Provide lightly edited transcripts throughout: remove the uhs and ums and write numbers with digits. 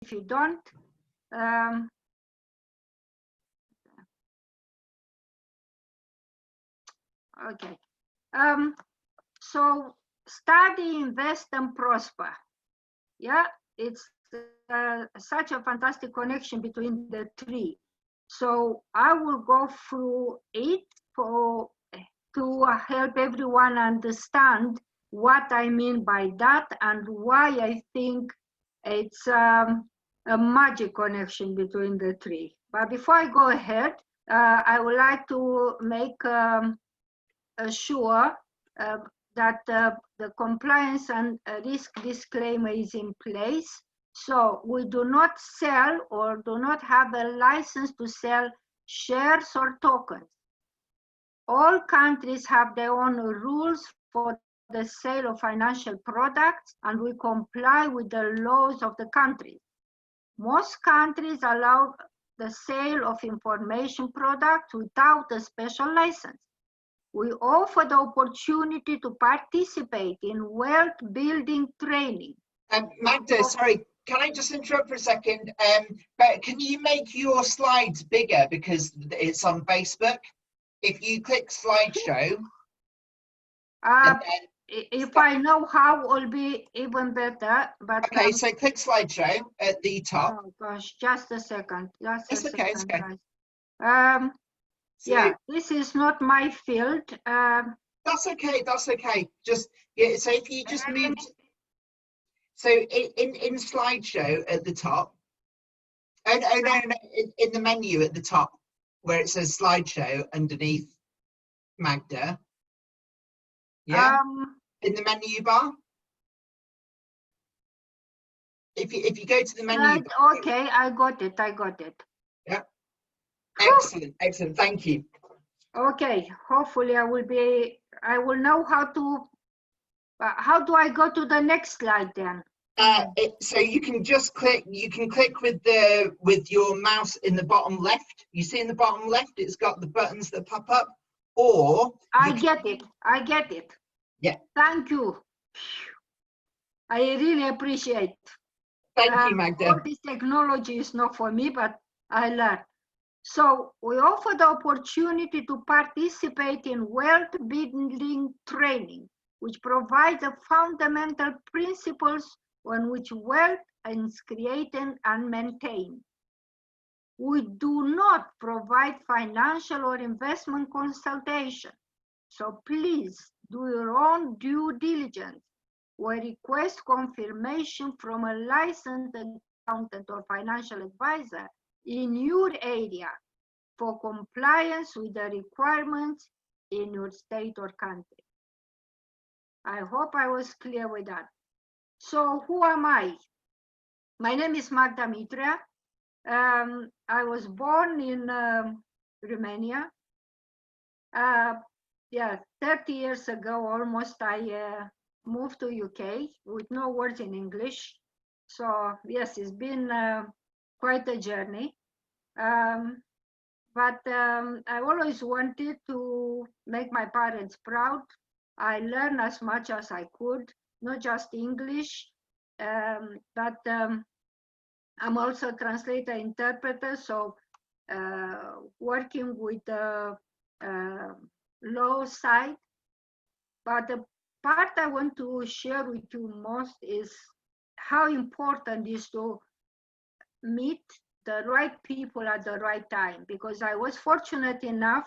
if you don't. Okay. So study, invest, and prosper. Yeah, it's such a fantastic connection between the three. So I will go through it to help everyone understand what I mean by that and why I think it's a magic connection between the three. But before I go ahead, I would like to make sure that the compliance and risk disclaimer is in place. So we do not sell or do not have a license to sell shares or tokens. All countries have their own rules for the sale of financial products, and we comply with the laws of the country. Most countries allow the sale of information products without a special license. We offer the opportunity to participate in wealth building training. Magda, sorry, can I just interrupt for a second? But can you make your slides bigger because it's on Facebook? If you click slideshow, if I know how, it will be even better. But okay, so click slideshow at the top. Oh gosh, just a second. Just a second, it's okay. Guys. So, yeah, this is not my field. That's okay. That's okay. Just yeah. So if you just move. So in slideshow at the top. Oh no, in the menu at the top where it says slideshow underneath Magda. Yeah. In the menu bar. If you go to the menu right, bar. Okay, I got it. Yeah. Excellent. Thank you. Okay, hopefully I will know how to, how do I go to the next slide then? So you can just click, with your mouse in the bottom left. You see in the bottom left, it's got the buttons that pop up, or I get it. Yeah. Thank you. I really appreciate. Thank you, Magda. All this technology is not for me, but I learned. So we offer the opportunity to participate in wealth building training, which provides the fundamental principles on which wealth is created and maintained. We do not provide financial or investment consultation, so please do your own due diligence or request confirmation from a licensed accountant or financial advisor in your area for compliance with the requirements in your state or country. I hope I was clear with that. So who am I? My name is Magda Mitrea. I was born in Romania. 30 years ago almost, I moved to UK with no words in English. So yes, it's been quite a journey. But I always wanted to make my parents proud. I learned as much as I could, not just English, but I'm also a translator, interpreter, so working with the law side. But the part I want to share with you most is how important it is to meet the right people at the right time, because I was fortunate enough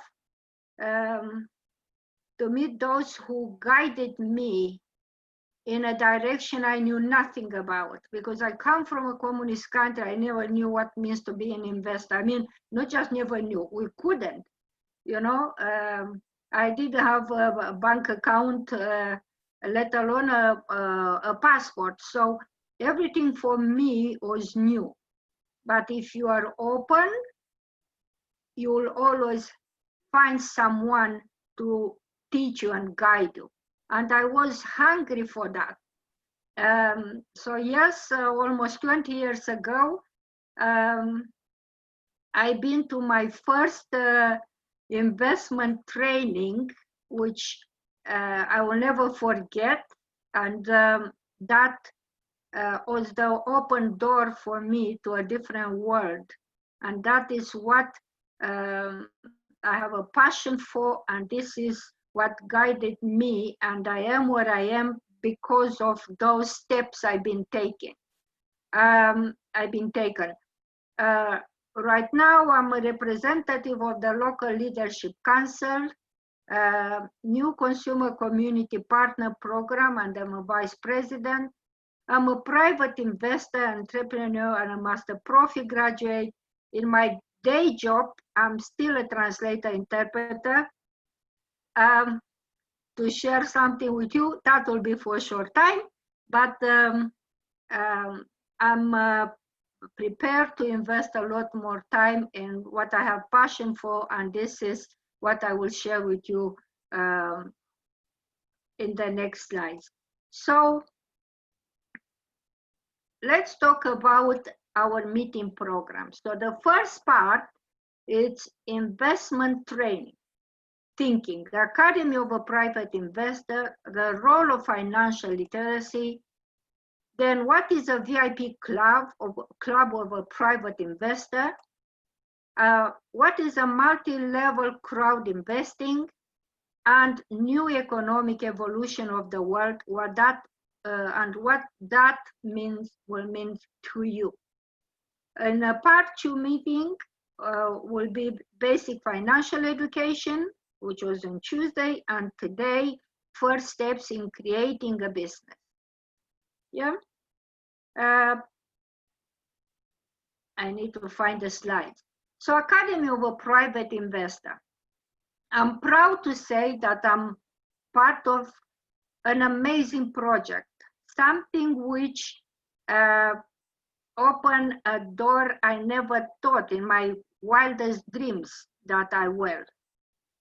to meet those who guided me in a direction I knew nothing about, because I come from a communist country. I never knew what it means to be an investor. I mean, not just never knew, we couldn't, you know. I didn't have a bank account, let alone a passport. So everything for me was new. But if you are open, you will always find someone to teach you and guide you. And I was hungry for that. So yes, almost 20 years ago, I've been to my first investment training, which I will never forget. And that was the open door for me to a different world. And that is what I have a passion for, and this is what guided me, and I am where I am because of those steps I've been taking. Right now, I'm a representative of the Local Leadership Council, New Consumer Community Partner Program, and I'm a vice president. I'm a private investor, entrepreneur, and a master profi graduate. In my day job, I'm still a translator, interpreter. To share something with you, that will be for a short time, but I'm prepared to invest a lot more time in what I have passion for, and this is what I will share with you in the next slides. So let's talk about our meeting program. So the first part is investment training, thinking, the Academy of a Private Investor, the role of financial literacy. Then what is a VIP club of a private investor? What is a multi-level crowd investing? And new economic evolution of the world, what that will mean to you. In a part 2 meeting will be basic financial education, which was on Tuesday, and today, first steps in creating a business. Yeah. I need to find the slides. So Academy of a Private Investor. I'm proud to say that I'm part of an amazing project, something which opened a door I never thought in my wildest dreams that I will.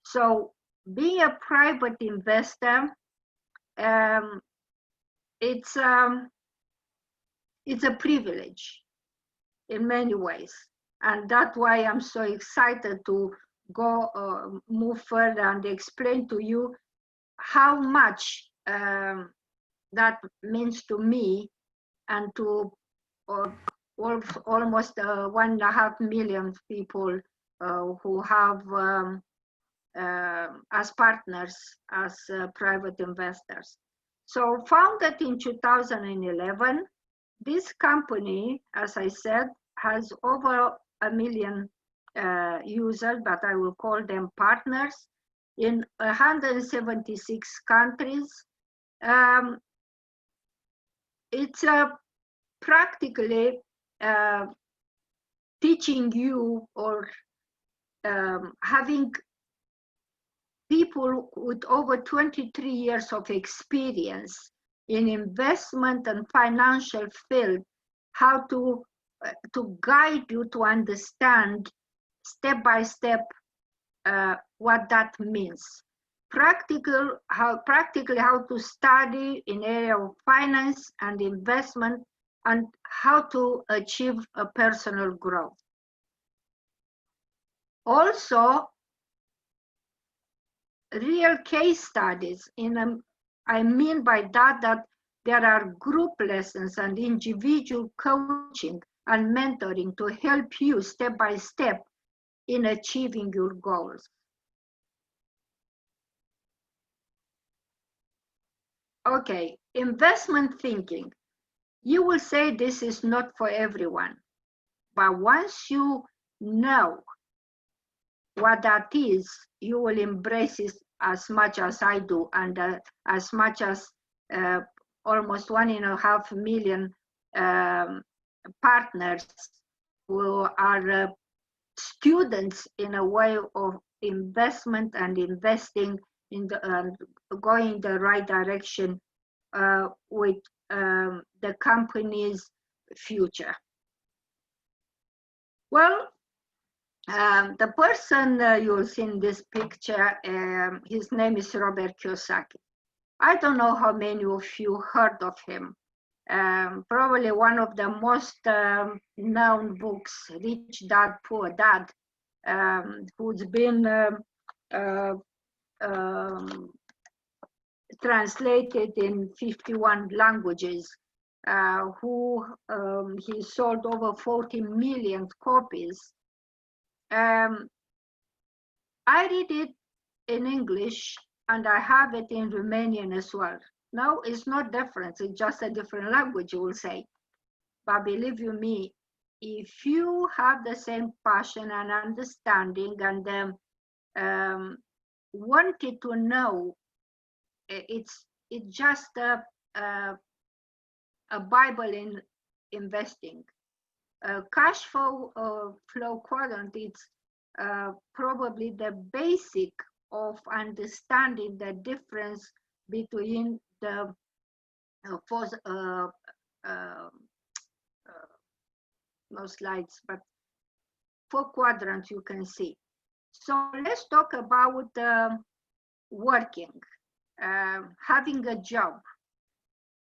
So being a private investor, it's a privilege in many ways. And that's why I'm so excited to go move further and explain to you how much that means to me and to almost 1.5 million people who have as partners, as private investors. So founded in 2011, this company, as I said, has over 1 million users, but I will call them partners, in 176 countries. It's practically teaching you or having people with over 23 years of experience in investment and financial field, how to guide you to understand step by step what that means. Practically how to study in area of finance and investment and how to achieve a personal growth. Also, real case studies I mean by that there are group lessons and individual coaching and mentoring to help you step by step in achieving your goals. Okay, investment thinking. You will say this is not for everyone, but once you know what that is, you will embrace it as much as I do, and as much as almost 1.5 million partners who are students in a way of investment and investing in going the right direction with the company's future. Well, the person you'll see in this picture, his name is Robert Kiyosaki. I don't know how many of you heard of him. Probably one of the most known books, Rich Dad, Poor Dad, who's been translated in 51 languages. who he sold over 40 million copies. I read it in English and I have it in Romanian as well. No, it's not different, it's just a different language, you will say. But believe you me, if you have the same passion and understanding and wanted to know, it's just a Bible in investing. Cash flow quadrant, it's probably the basic of understanding the difference between the no slides, but 4 quadrants you can see. So let's talk about working, having a job.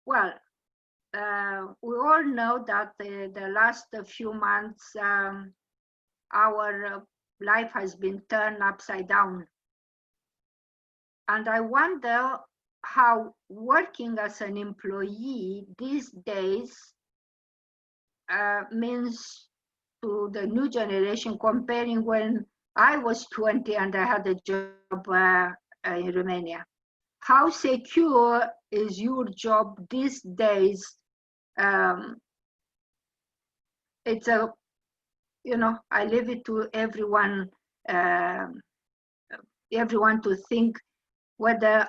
Well, we all know that the last few months our life has been turned upside down. And I wonder how working as an employee these days means to the new generation, comparing when I was 20 and I had a job in Romania. How secure is your job these days? It's a, you know, I leave it to everyone, everyone to think whether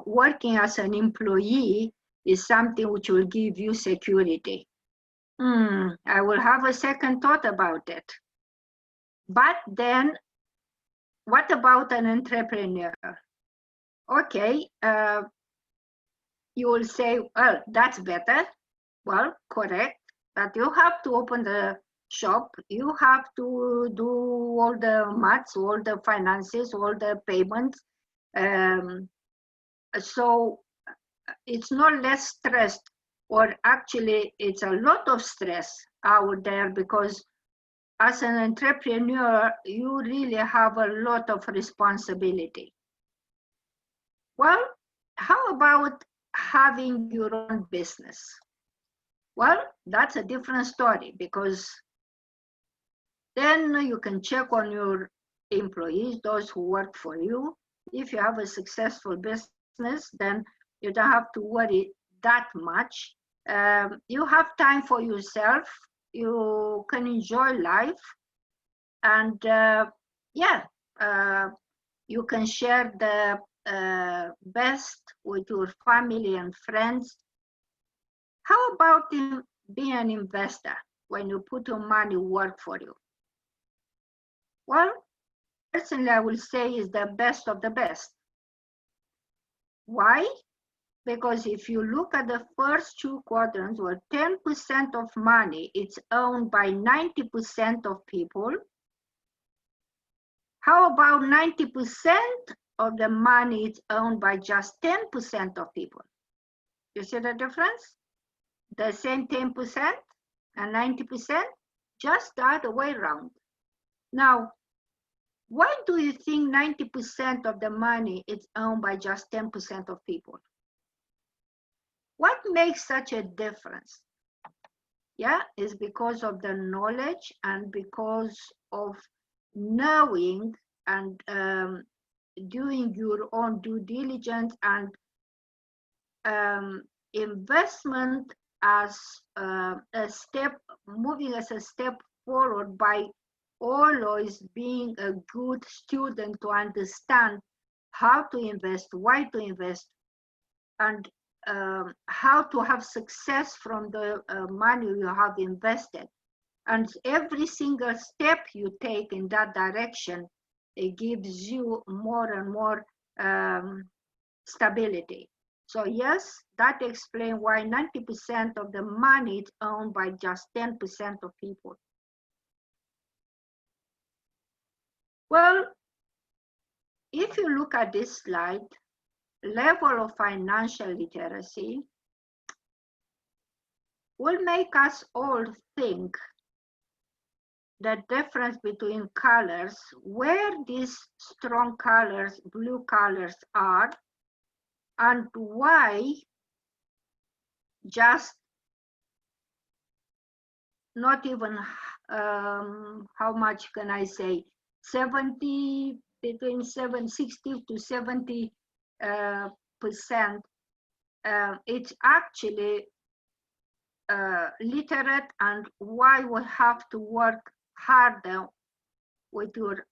working as an employee is something which will give you security. I will have a second thought about it. But then, what about an entrepreneur? Okay, you will say, well, that's better. Well, correct, but you have to open the shop, you have to do all the maths, all the finances, all the payments. So it's not less stressed, or actually it's a lot of stress out there, because as an entrepreneur, you really have a lot of responsibility. Well, how about having your own business? Well, that's a different story, because then you can check on your employees, those who work for you. If you have a successful business, then you don't have to worry that much. You have time for yourself, you can enjoy life, and you can share the best with your family and friends. How about being an investor when you put your money work for you? Well, personally, I will say is the best of the best. Why? Because if you look at the first 2 quadrants, where 10% of money it's owned by 90% of people, how about 90% of the money is owned by just 10% of people? You see the difference? The same 10% and 90%, just the other way around. Now, why do you think 90% of the money is owned by just 10% of people? What makes such a difference? Yeah, it's because of the knowledge and because of knowing and doing your own due diligence and investment as a step, moving as a step forward by always being a good student to understand how to invest, why to invest, and how to have success from the money you have invested. And every single step you take in that direction, it gives you more and more stability. So yes, that explains why 90% of the money is owned by just 10% of people. Well, if you look at this slide, level of financial literacy will make us all think the difference between colors, where these strong colors, blue colors are, and why just not even, how much can I say, 60 to 70 percent. It's actually literate, and why we have to work harder with your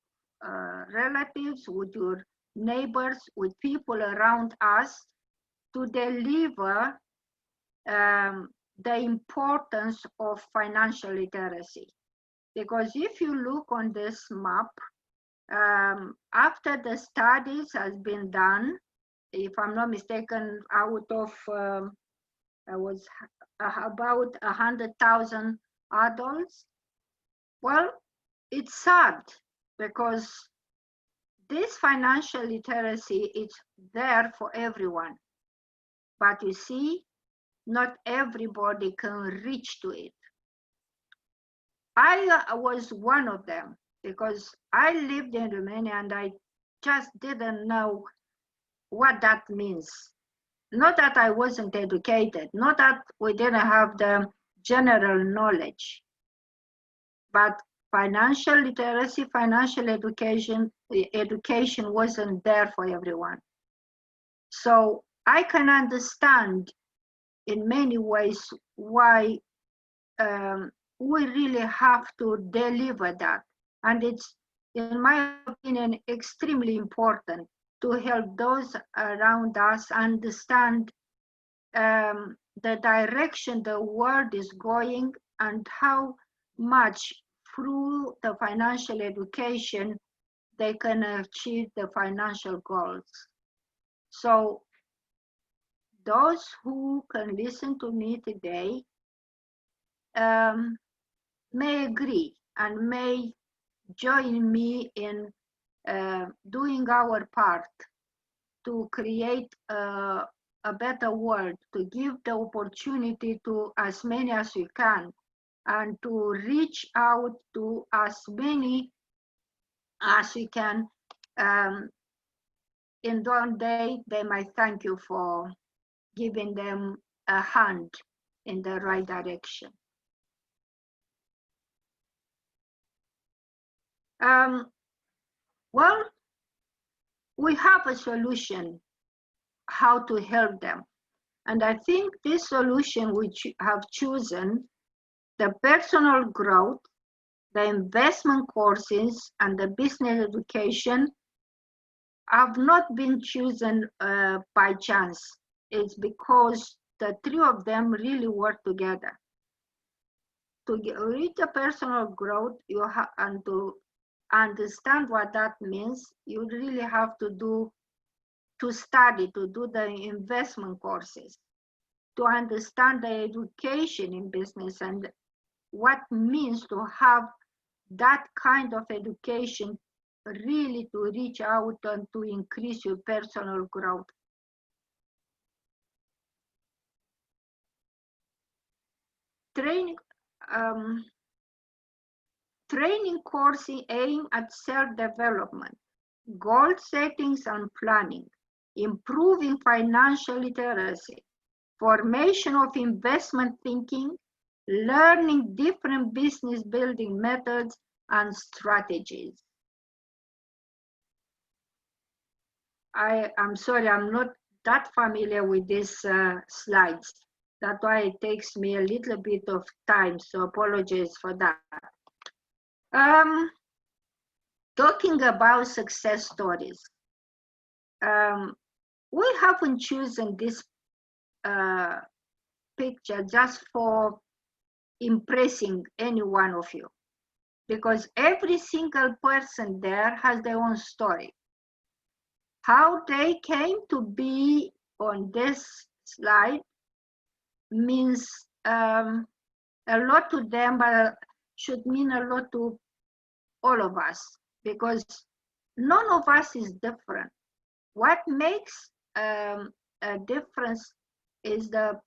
relatives, with your neighbors, with people around us to deliver the importance of financial literacy. Because if you look on this map, after the studies has been done, if I'm not mistaken, out of was about 100,000 adults. Well, it's sad because this financial literacy is there for everyone. But you see, not everybody can reach to it. I was one of them because I lived in Romania and I just didn't know what that means. Not that I wasn't educated, not that we didn't have the general knowledge, but financial literacy, financial education wasn't there for everyone. So I can understand in many ways why we really have to deliver that. And it's, in my opinion, extremely important to help those around us understand the direction the world is going and how much through the financial education they can achieve the financial goals. So those who can listen to me today may agree and may join me in doing our part to create a better world, to give the opportunity to as many as we can, and to reach out to as many as we can. In one day, they might thank you for giving them a hand in the right direction. Well, we have a solution how to help them. And I think this solution which we have chosen, the personal growth, the investment courses, and the business education have not been chosen by chance. It's because the three of them really work together. To reach the personal growth, you have, and to understand what that means, you really have to study, to do the investment courses, to understand the education in business and what means to have that kind of education really to reach out and to increase your personal growth. Training courses aim at self-development, goal settings and planning, improving financial literacy, formation of investment thinking, learning different business building methods and strategies. I'm sorry, I'm not that familiar with these slides. That's why it takes me a little bit of time, so apologies for that. Talking about success stories. We haven't chosen this picture just for impressing any one of you, because every single person there has their own story. How they came to be on this slide means a lot to them, but should mean a lot to all of us, because none of us is different. What makes a difference is the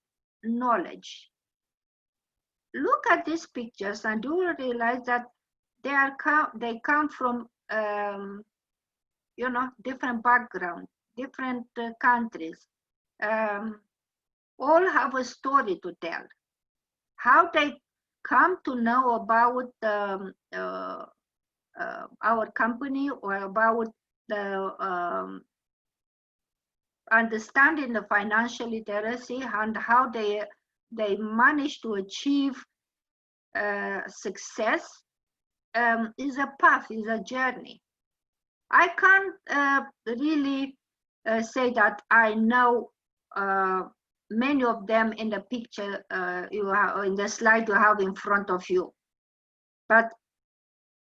knowledge. Look at these pictures and you will realize that they come from different backgrounds, different countries. All have a story to tell. How they come to know about our company or about the understanding the financial literacy and how they manage to achieve success is a path, is a journey. I can't really say that I know many of them in the picture you have, in the slide you have in front of you, but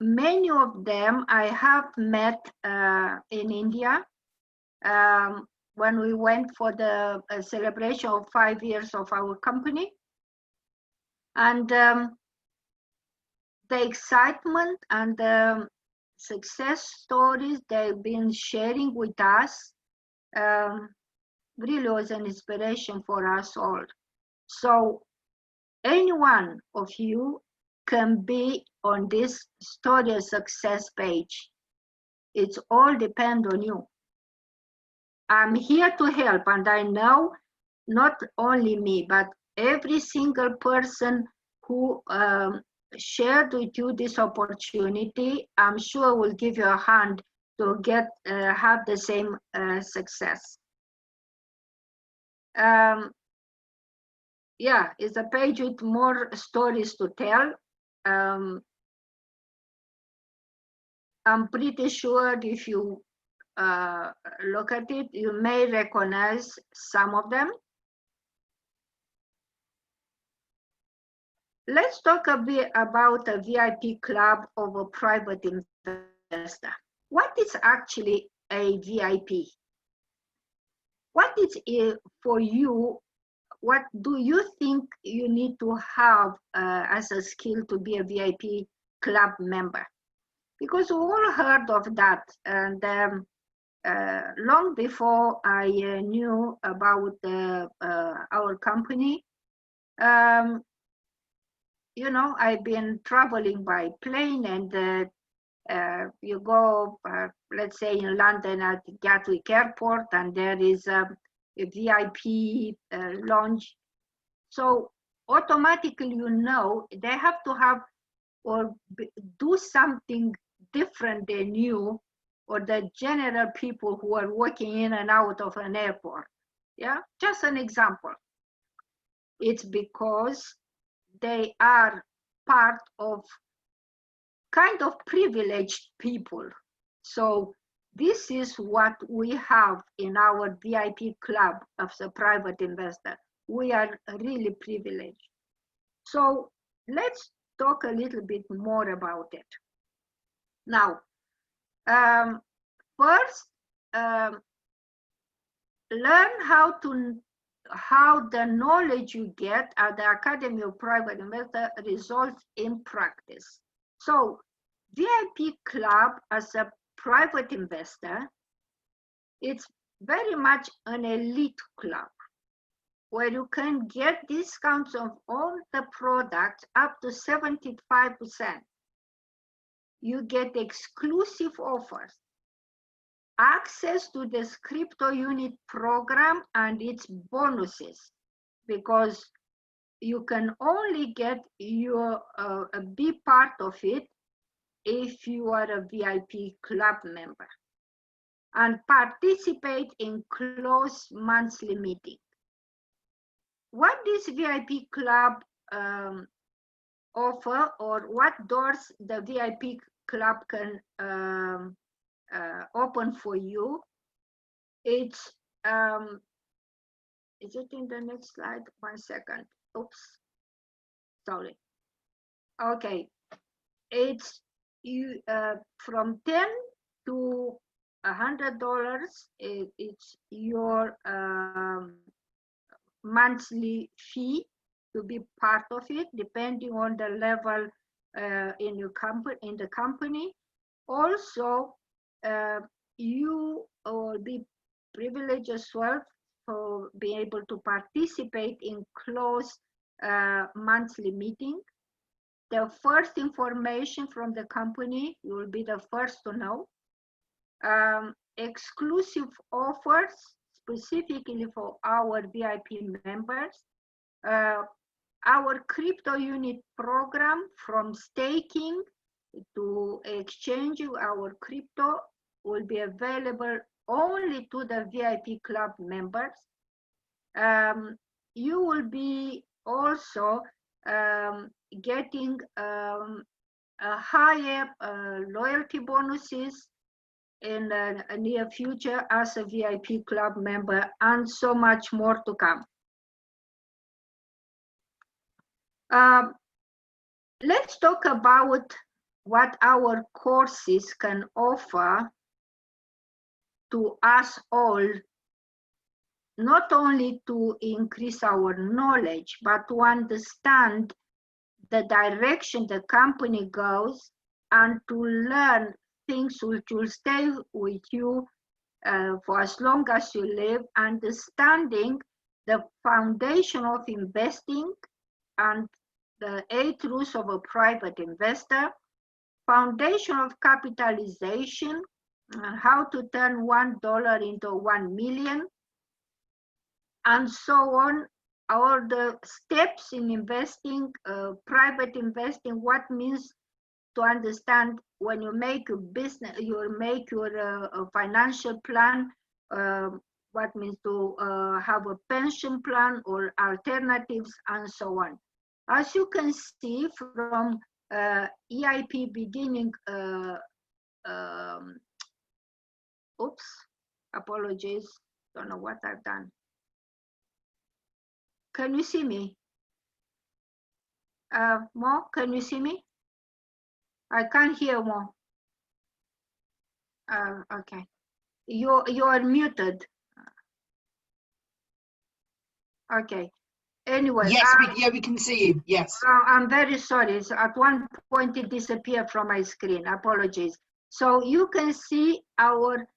many of them I have met in India when we went for the celebration of 5 years of our company, and the excitement and the success stories they've been sharing with us really was an inspiration for us all. So any one of you can be on this story of success page. It's all depend on you. I'm here to help, and I know not only me, but every single person who shared with you this opportunity, I'm sure will give you a hand to get have the same success. Yeah, it's a page with more stories to tell. I'm pretty sure if you look at it, you may recognize some of them. Let's talk a bit about a VIP club of a private investor. What is actually a VIP? What is it for you? What do you think you need to have as a skill to be a VIP club member? Because we all heard of that, and long before I knew about our company, you know, I've been traveling by plane, and you go, let's say in London at Gatwick Airport, and there is a VIP lounge. So automatically, you know, they have to have or do something different than you or the general people who are working in and out of an airport. Yeah, just an example. It's because they are part of kind of privileged people. So this is what we have in our VIP club of the private investor. We are really privileged. So let's talk a little bit more about it. Now, first, learn how the knowledge you get at the Academy of Private Investor results in practice. So VIP club as a private investor, it's very much an elite club where you can get discounts of all the products up to 75%. You get exclusive offers, access to the crypto unit program and its bonuses, because you can only get your be part of it if you are a VIP club member, and participate in closed monthly meetings. What this VIP club offer, or what doors the VIP club can open for you, it's is it in the next slide? 1 second. Oops, sorry. Okay, it's you from $10 to $100. It's your monthly fee to be part of it, depending on the level in the company. Also, you will be privileged as well to be able to participate in closed monthly meeting. The first information from the company, you will be the first to know. Exclusive offers specifically for our VIP members. our crypto unit program, from staking to exchange our crypto, will be available only to the VIP club members. You will be also getting a higher loyalty bonuses in the near future as a VIP club member, and so much more to come. Let's talk about what our courses can offer to us all, not only to increase our knowledge, but to understand the direction the company goes, and to learn things which will stay with you for as long as you live, understanding the foundation of investing and the 8 rules of a private investor, foundation of capitalization, how to turn $1 into 1 million, and so on. All the steps in investing, private investing, what means to understand when you make a business, you make your financial plan, what means to have a pension plan or alternatives, and so on. As you can see from EIP beginning, oops, apologies, don't know what I've done. Can you see me? Mo, can you see me? I can't hear Mo. Okay, you are muted. Okay. Anyway. Yes, we can see you. Yes. I'm very sorry. So at one point it disappeared from my screen. Apologies. So you can see our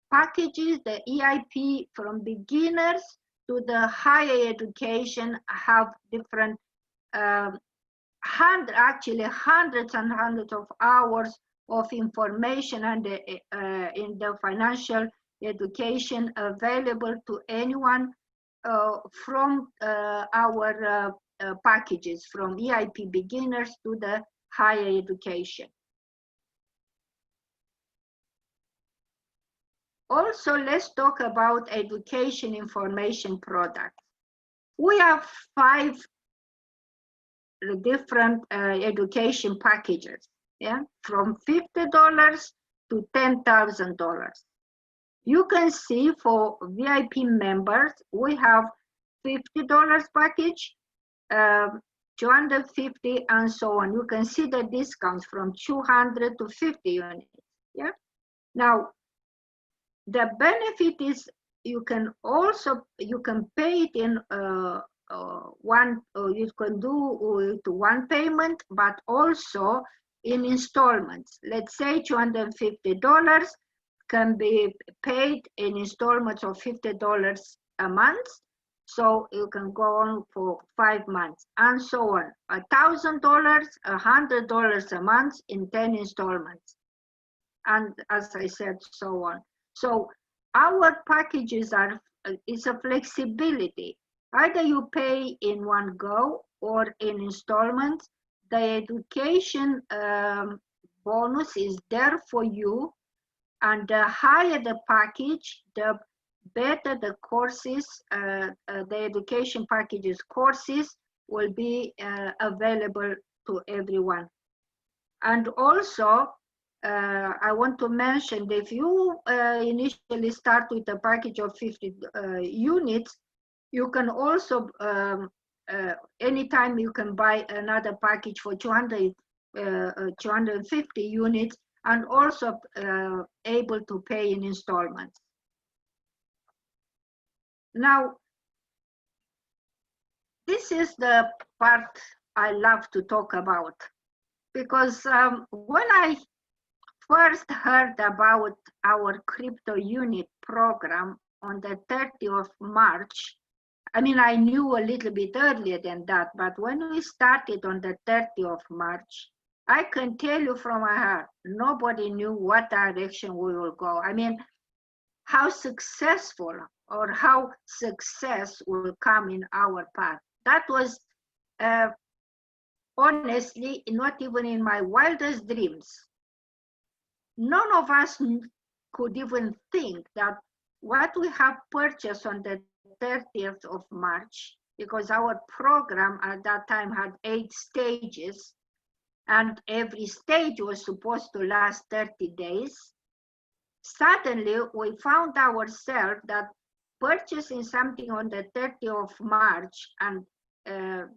packages, the EIP, from beginners to the higher education, have different hundreds and hundreds of hours of information and in the financial education available to anyone from our packages, from EIP beginners to the higher education. Also, let's talk about education information products. We have 5 different education packages, yeah, from $50 to $10,000. You can see for VIP members, we have $50 package, 250, and so on. You can see the discounts from 200 to 50 units. Yeah. Now, the benefit is you can pay it in you can do it one payment, but also in installments. Let's say $250 can be paid in installments of $50 a month. So you can go on for 5 months, and so on. $1,000, $100 a month in 10 installments. And as I said, so on. So our packages it's a flexibility. Either you pay in one go or in installments. The education bonus is there for you, and the higher the package, the better the courses, the education packages courses will be available to everyone. And also, I want to mention that if you initially start with a package of 50 units, you can also, anytime you can buy another package for 250 units, and also able to pay in installments. Now, this is the part I love to talk about, because when I first heard about our crypto unit program on the 30th of March, I mean, I knew a little bit earlier than that, but when we started on the 30th of March, I can tell you from my heart, nobody knew what direction we will go. I mean, how successful or how success will come in our path. That was honestly, not even in my wildest dreams, none of us could even think that what we have purchased on the 30th of March, because our program at that time had 8 stages, and every stage was supposed to last 30 days. Suddenly, we found ourselves that purchasing something on the 30th of March, and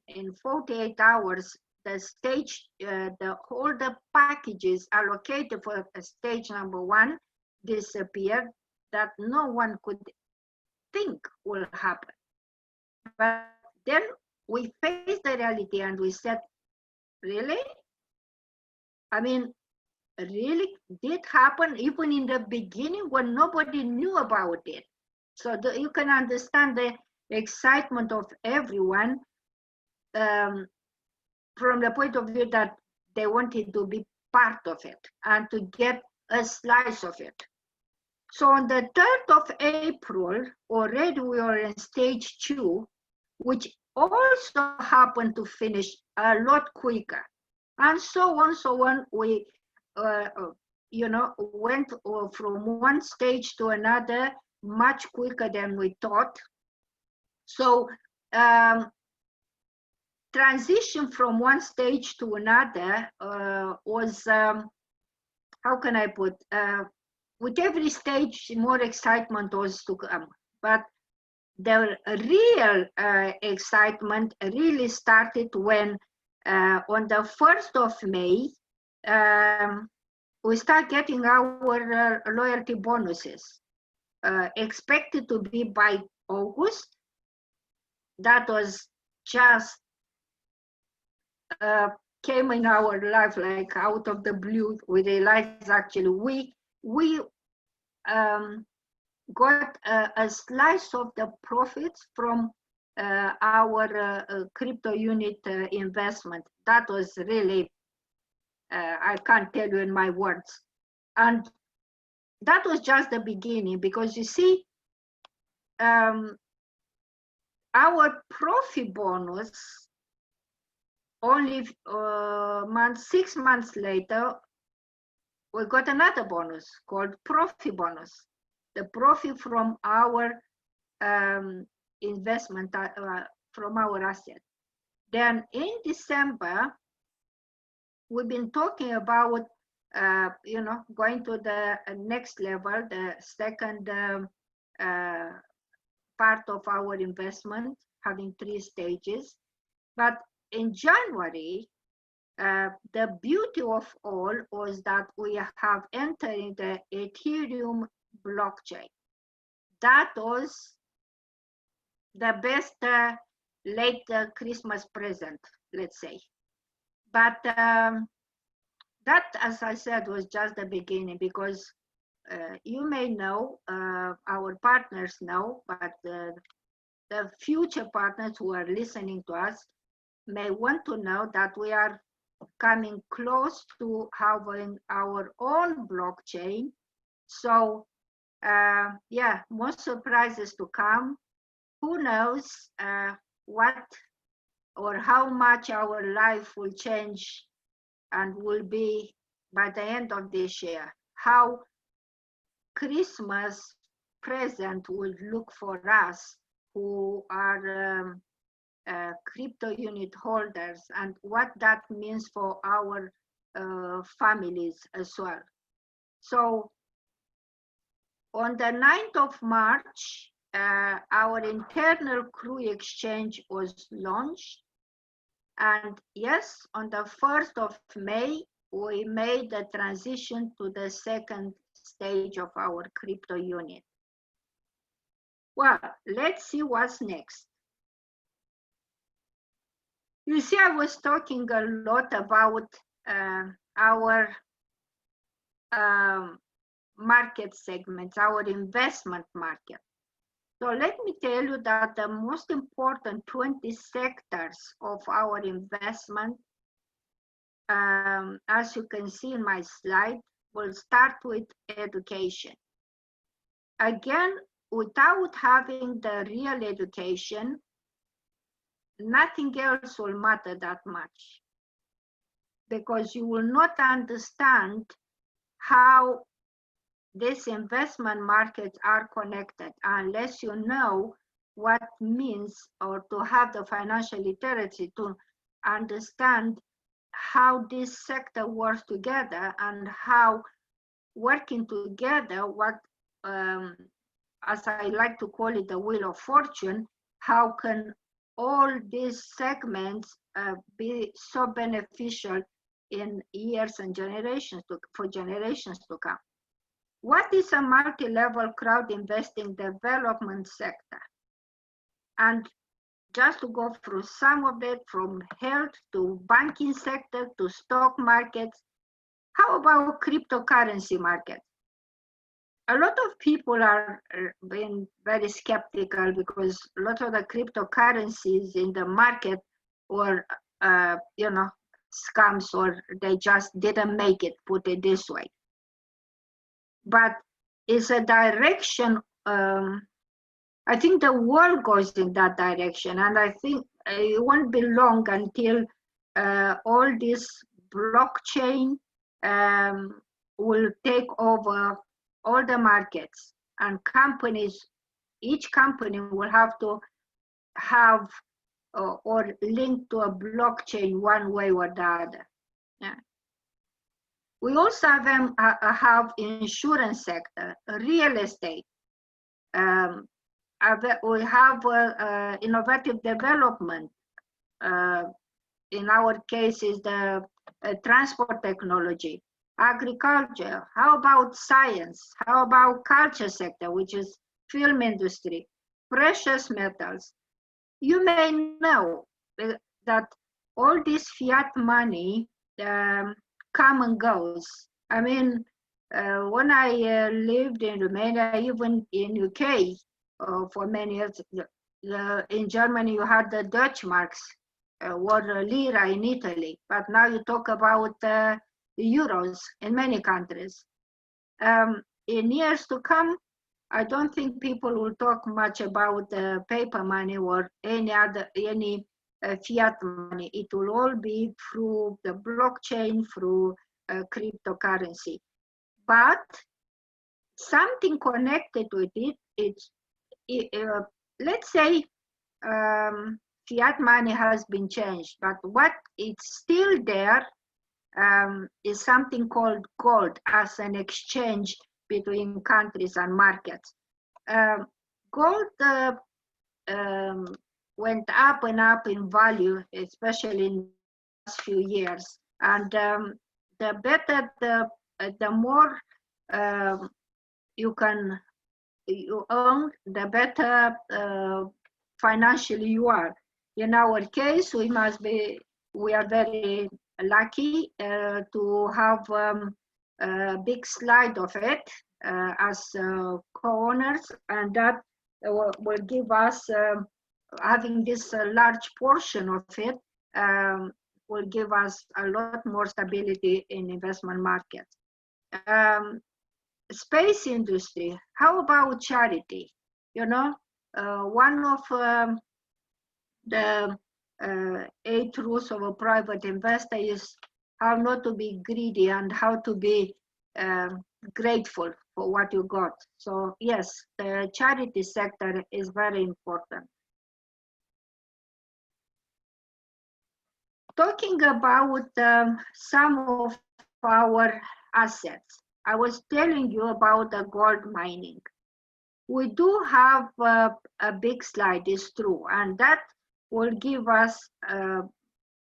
in 48 hours, all the packages allocated for stage number 1 disappeared, that no one could think will happen. But then we faced the reality and we said, really? I mean, really did happen even in the beginning when nobody knew about it. So you can understand the excitement of everyone from the point of view that they wanted to be part of it and to get a slice of it. So on the 3rd of April, already we were in stage 2, which also happened to finish a lot quicker. And so on, we went from one stage to another much quicker than we thought. So transition from one stage to another was, how can I put, with every stage more excitement was to come. But the real excitement really started when on the 1st of May, we start getting our loyalty bonuses, expected to be by August. That was just came in our life like out of the blue. We realized actually we got a slice of the profits from our crypto unit investment. That was really, I can't tell you in my words. And that was just the beginning, because you see, our profit bonus, only 6 months later, we got another bonus called profit bonus. The profit from our investment, from our asset. Then in December, we've been talking about, going to the next level, the second part of our investment, having 3 stages. But in January, the beauty of all was that we have entered the Ethereum blockchain. That was the best late Christmas present, let's say. But that, as I said, was just the beginning, because you may know, our partners know, but the future partners who are listening to us may want to know that we are coming close to having our own blockchain. So yeah, more surprises to come. Who knows what or how much our life will change and will be by the end of this year. How Christmas present will look for us who are crypto unit holders, and what that means for our families as well. So on the 9th of March, our internal crew exchange was launched. And yes, on the 1st of May, we made the transition to the second stage of our crypto unit. Well, let's see what's next. You see, I was talking a lot about our market segments, our investment market. So let me tell you that the most important 20 sectors of our investment, as you can see in my slide, will start with education. Again, without having the real education, nothing else will matter that much, because you will not understand how these investment markets are connected unless you know what means, or to have the financial literacy to understand how this sector works together, and how working together, what as I like to call it, the wheel of fortune, how can all these segments be so beneficial in years and generations for generations to come. What is a multi-level crowd investing development sector? And just to go through some of it, from health to banking sector to stock markets. How about cryptocurrency market? A lot of people are being very skeptical because a lot of the cryptocurrencies in the market were, scams, or they just didn't make it, put it this way. But it's a direction, I think the world goes in that direction, and I think it won't be long until all this blockchain will take over all the markets, and companies, each company will have to have or link to a blockchain one way or the other. Yeah. We also have insurance sector, real estate. We have innovative development. In our case is the transport technology, agriculture. How about science? How about culture sector, which is film industry, precious metals? You may know that all this fiat money come and goes. I mean, when I lived in Romania, even in UK for many years, in Germany you had the Dutch marks, or lira in Italy, but now you talk about the euros in many countries. In years to come, I don't think people will talk much about paper money or any fiat money. It will all be through the blockchain, through cryptocurrency. But something connected with it, let's say fiat money has been changed, but what is still there is something called gold as an exchange between countries and markets. Gold went up and up in value, especially in the last few years. And the better, the more you earn, the better financially you are. In our case, we are very lucky to have a big slide of it as co-owners, and that will give us, having this large portion of it, will give us a lot more stability in investment markets. Space industry, how about charity? One of the 8 rules of a private investor is how not to be greedy and how to be grateful for what you got. So yes, the charity sector is very important. Talking about some of our assets, I was telling you about the gold mining. We do have a big slide, it's true, and that will give us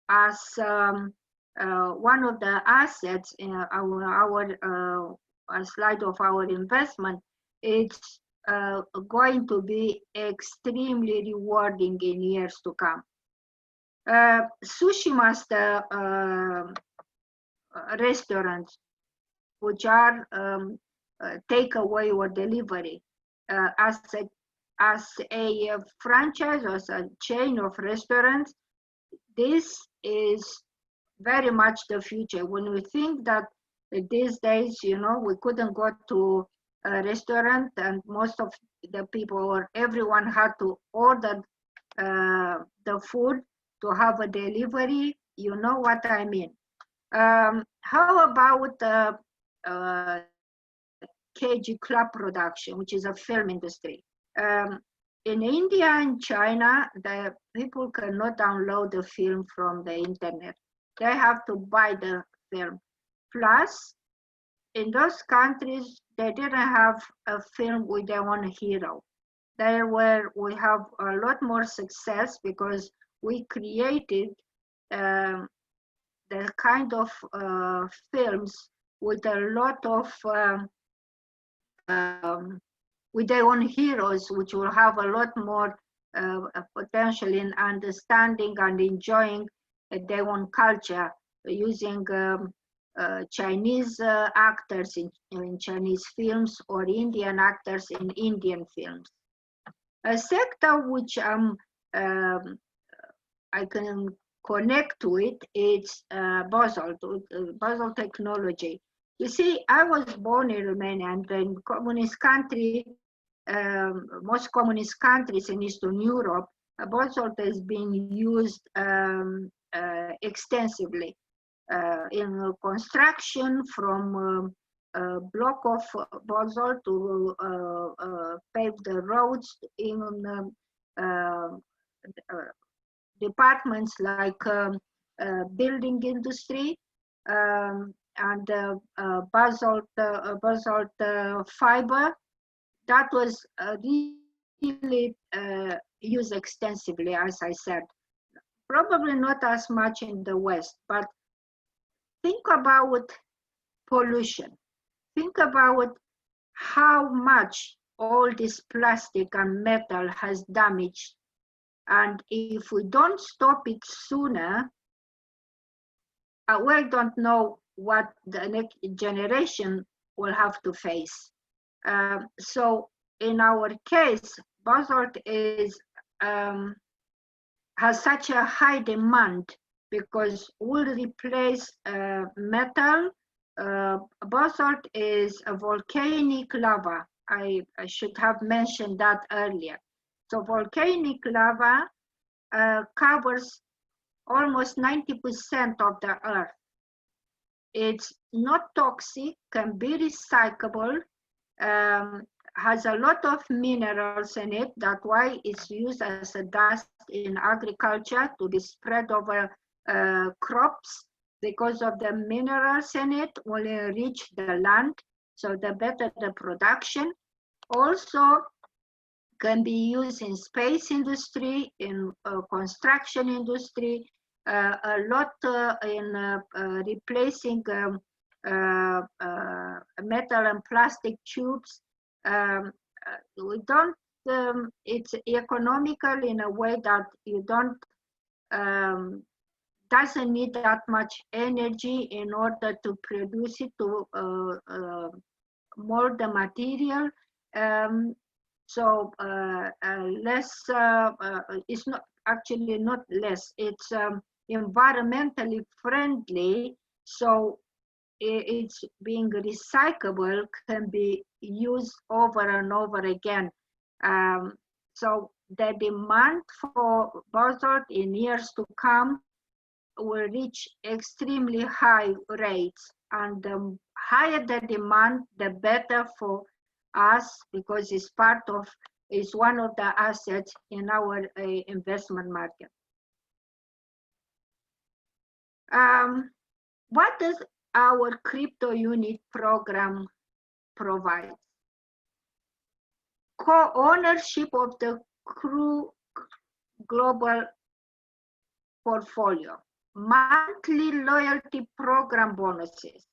as one of the assets in our slide of our investment. It's going to be extremely rewarding in years to come. Sushi master restaurants, which are takeaway or delivery, as a franchise or as a chain of restaurants, this is very much the future. When we think that these days, we couldn't go to a restaurant and most of the people or everyone had to order the food to have a delivery. You know what I mean. How about KG club production, which is a film industry? In India and China, the people cannot download the film from the internet. They have to buy the film. Plus, in those countries, they didn't have a film with their own hero. We have a lot more success because we created the kind of films with a lot of with their own heroes, which will have a lot more potential in understanding and enjoying their own culture, using Chinese actors in Chinese films or Indian actors in Indian films. A sector which I can connect to it is Basel technology. You see, I was born in Romania, and in communist country, most communist countries in Eastern Europe, basalt has been used extensively in construction, from a block of basalt to pave the roads, in departments like building industry, and basalt fiber. That was really used extensively, as I said. Probably not as much in the West, but think about pollution. Think about how much all this plastic and metal has damaged. And if we don't stop it sooner, we don't know what the next generation will have to face. So in our case, basalt has such a high demand because will replace metal. Basalt is a volcanic lava. I should have mentioned that earlier. So volcanic lava covers almost 90% of the earth. It's not toxic, can be recyclable, has a lot of minerals in it. That's why it's used as a dust in agriculture to be spread over crops, because of the minerals in it will enrich the land, so the better the production. Also can be used in space industry, in construction industry, a lot in replacing metal and plastic tubes. We don't, it's economical in a way that you don't, doesn't need that much energy in order to produce it, to mold the material. So less, it's not actually not less, it's environmentally friendly, so it's being recyclable, can be used over and over again. So the demand for basalt in years to come will reach extremely high rates, and the higher the demand, the better for us, because it's part of, it's one of the assets in our investment market. What does our crypto unit program provide? Co-ownership of the CRU global portfolio, monthly loyalty program bonuses,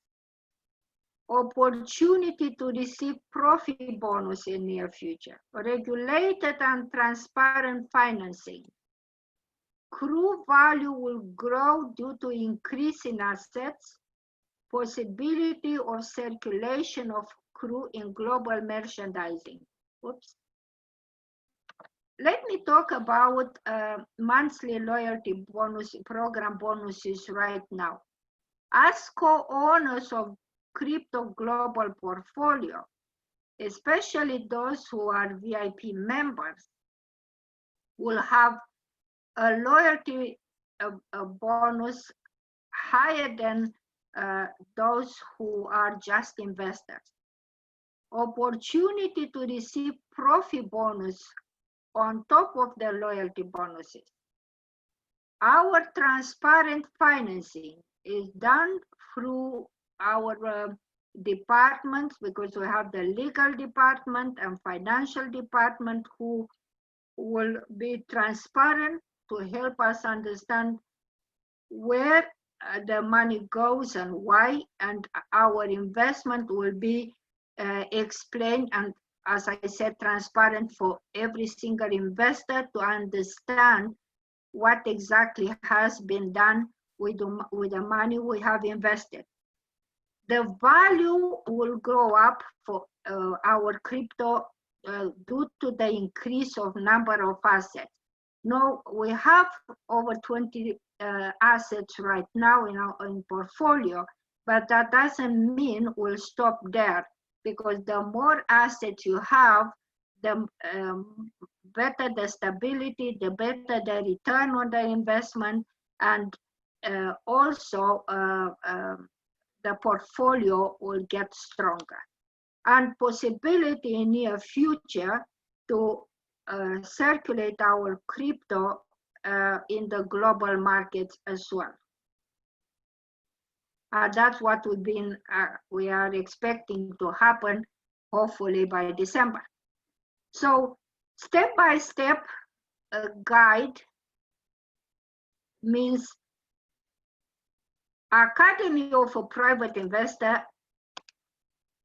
opportunity to receive profit bonus in near future, regulated and transparent financing. CRU value will grow due to increase in assets, possibility of circulation of CRU in global merchandising. Oops. Let me talk about monthly loyalty bonus program bonuses right now. As co-owners of crypto global portfolio, especially those who are VIP members, will have a loyalty bonus higher than those who are just investors. Opportunity to receive profit bonus on top of the loyalty bonuses. Our transparent financing is done through our departments, because we have the legal department and financial department who will be transparent to help us understand where the money goes and why, and our investment will be explained and, as I said, transparent for every single investor to understand what exactly has been done with the money we have invested. The value will grow up for our crypto due to the increase of number of assets. Now we have over 20 assets right now in our portfolio, but that doesn't mean we'll stop there, because the more assets you have, the better the stability, the better the return on the investment, and also the portfolio will get stronger. And possibility in near future to circulate our crypto in the global markets as well. That's what we are expecting to happen, hopefully by December. So step-by-step guide means Academy of a Private Investor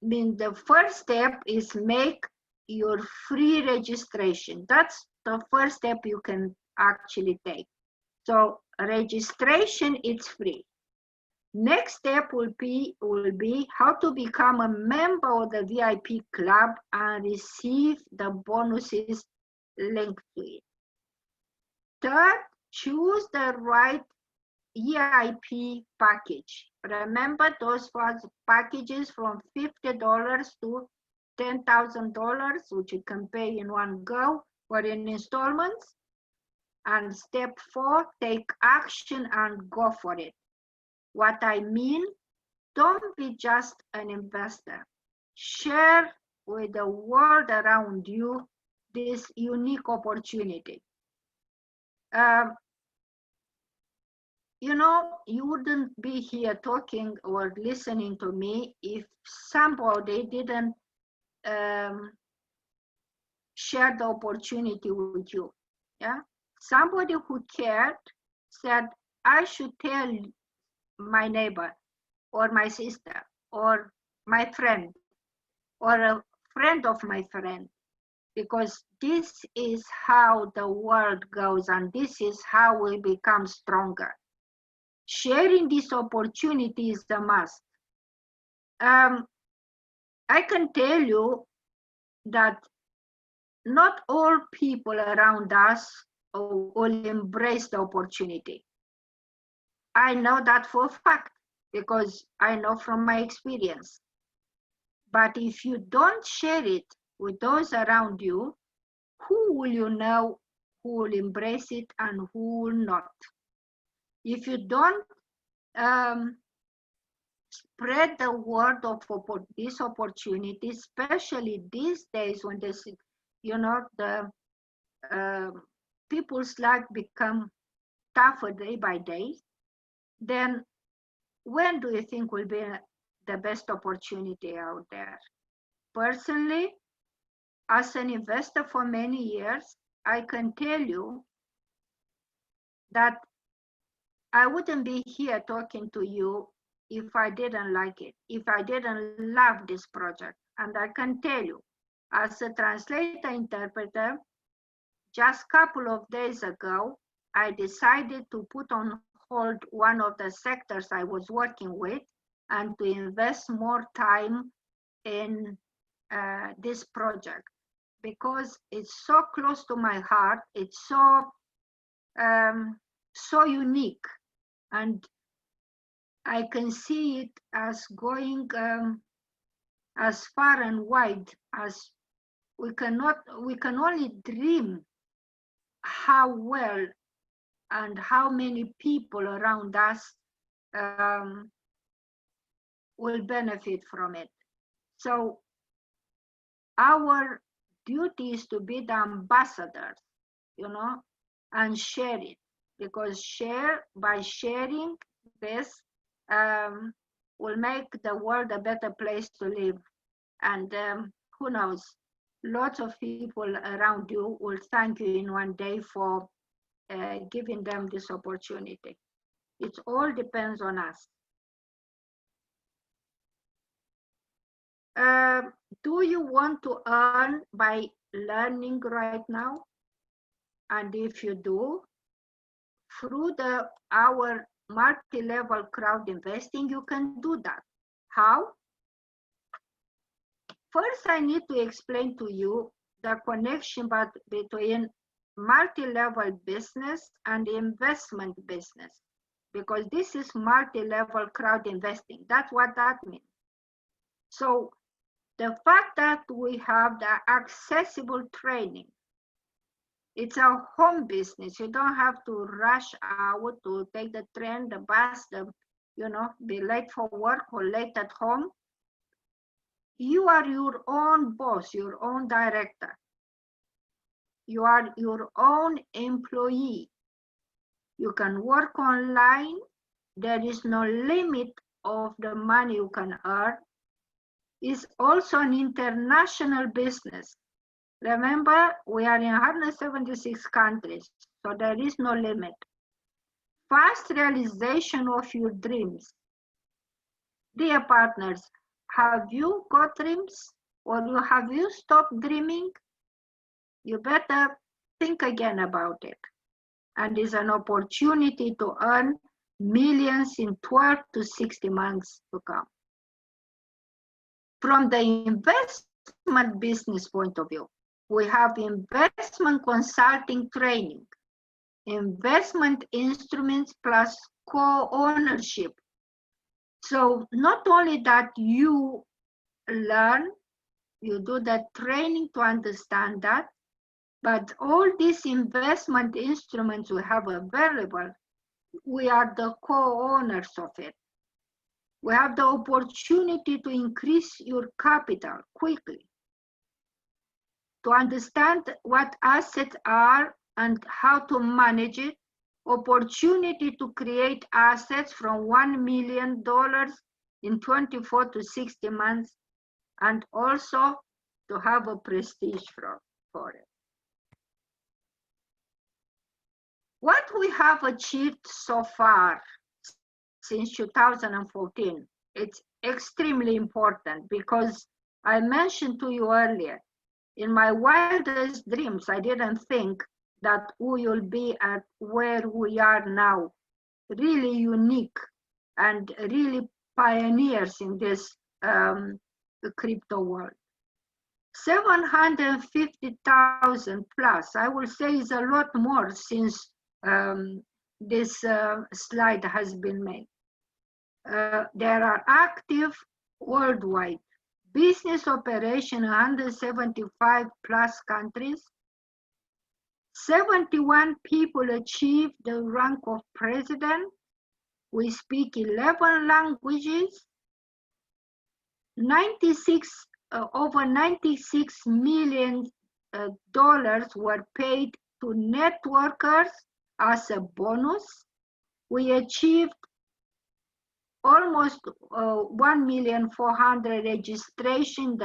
means the first step is make your free registration. That's the first step you can actually take. So registration is free. Next step will be how to become a member of the VIP club and receive the bonuses linked to it. Third, choose the right EIP package. Remember, those was packages from $50 to $10,000, which you can pay in one go or in installments. And step 4, take action and go for it. What I mean, don't be just an investor. Share with the world around you this unique opportunity. You know, you wouldn't be here talking or listening to me if somebody didn't share the opportunity with you. Yeah, somebody who cared said, I should tell my neighbor or my sister or my friend or a friend of my friend, because this is how the world goes and this is how we become stronger. Sharing this opportunity is a must. I can tell you that not all people around us will embrace the opportunity. I know that for a fact because I know from my experience. But if you don't share it with those around you, who will you know who will embrace it and who will not? If you don't spread the word of this opportunity, especially these days when this, you know, the people's life become tougher day by day, then when do you think will be the best opportunity out there? Personally, as an investor for many years, I can tell you that I wouldn't be here talking to you if I didn't like it, if I didn't love this project. And I can tell you, as a translator interpreter, just a couple of days ago, I decided to put on hold one of the sectors I was working with and to invest more time in this project because it's so close to my heart. It's so so unique, and I can see it as going as far and wide as we can only dream how well and how many people around us will benefit from it. So our duty is to be the ambassadors, you know, and share it, because by sharing this will make the world a better place to live. And who knows, lots of people around you will thank you in one day for giving them this opportunity. It all depends on us. Do you want to earn by learning right now? And if you do, through our multi-level crowd investing, you can do that. How? First, I need to explain to you the connection between multi-level business and investment business, because this is multi-level crowd investing. That's what that means. So the fact that we have the accessible training, it's a home business. You don't have to rush out to take the train, the bus, be late for work or late at home. You are your own boss, your own director. You are your own employee. You can work online. There is no limit of the money you can earn. It's also an international business. Remember, we are in 176 countries, so there is no limit. Fast realization of your dreams. Dear partners, have you got dreams, or have you stopped dreaming? You better think again about it. And it's an opportunity to earn millions in 12 to 60 months to come. From the investment business point of view, we have investment consulting training, investment instruments plus co-ownership. So not only that you learn, you do the training to understand that, but all these investment instruments we have available, we are the co-owners of it. We have the opportunity to increase your capital quickly, to understand what assets are and how to manage it, opportunity to create assets from $1 million in 24 to 60 months, and also to have a prestige for it. What we have achieved so far since 2014, it's extremely important, because I mentioned to you earlier, in my wildest dreams, I didn't think that we will be at where we are now, really unique and really pioneers in this crypto world. 750,000 plus, I will say, is a lot more since this slide has been made. There are active worldwide business operation in 175 plus countries. 71 people achieved the rank of president. We speak 11 languages. Over $96 million were paid to networkers as a bonus. We achieved almost 1,400,000 registration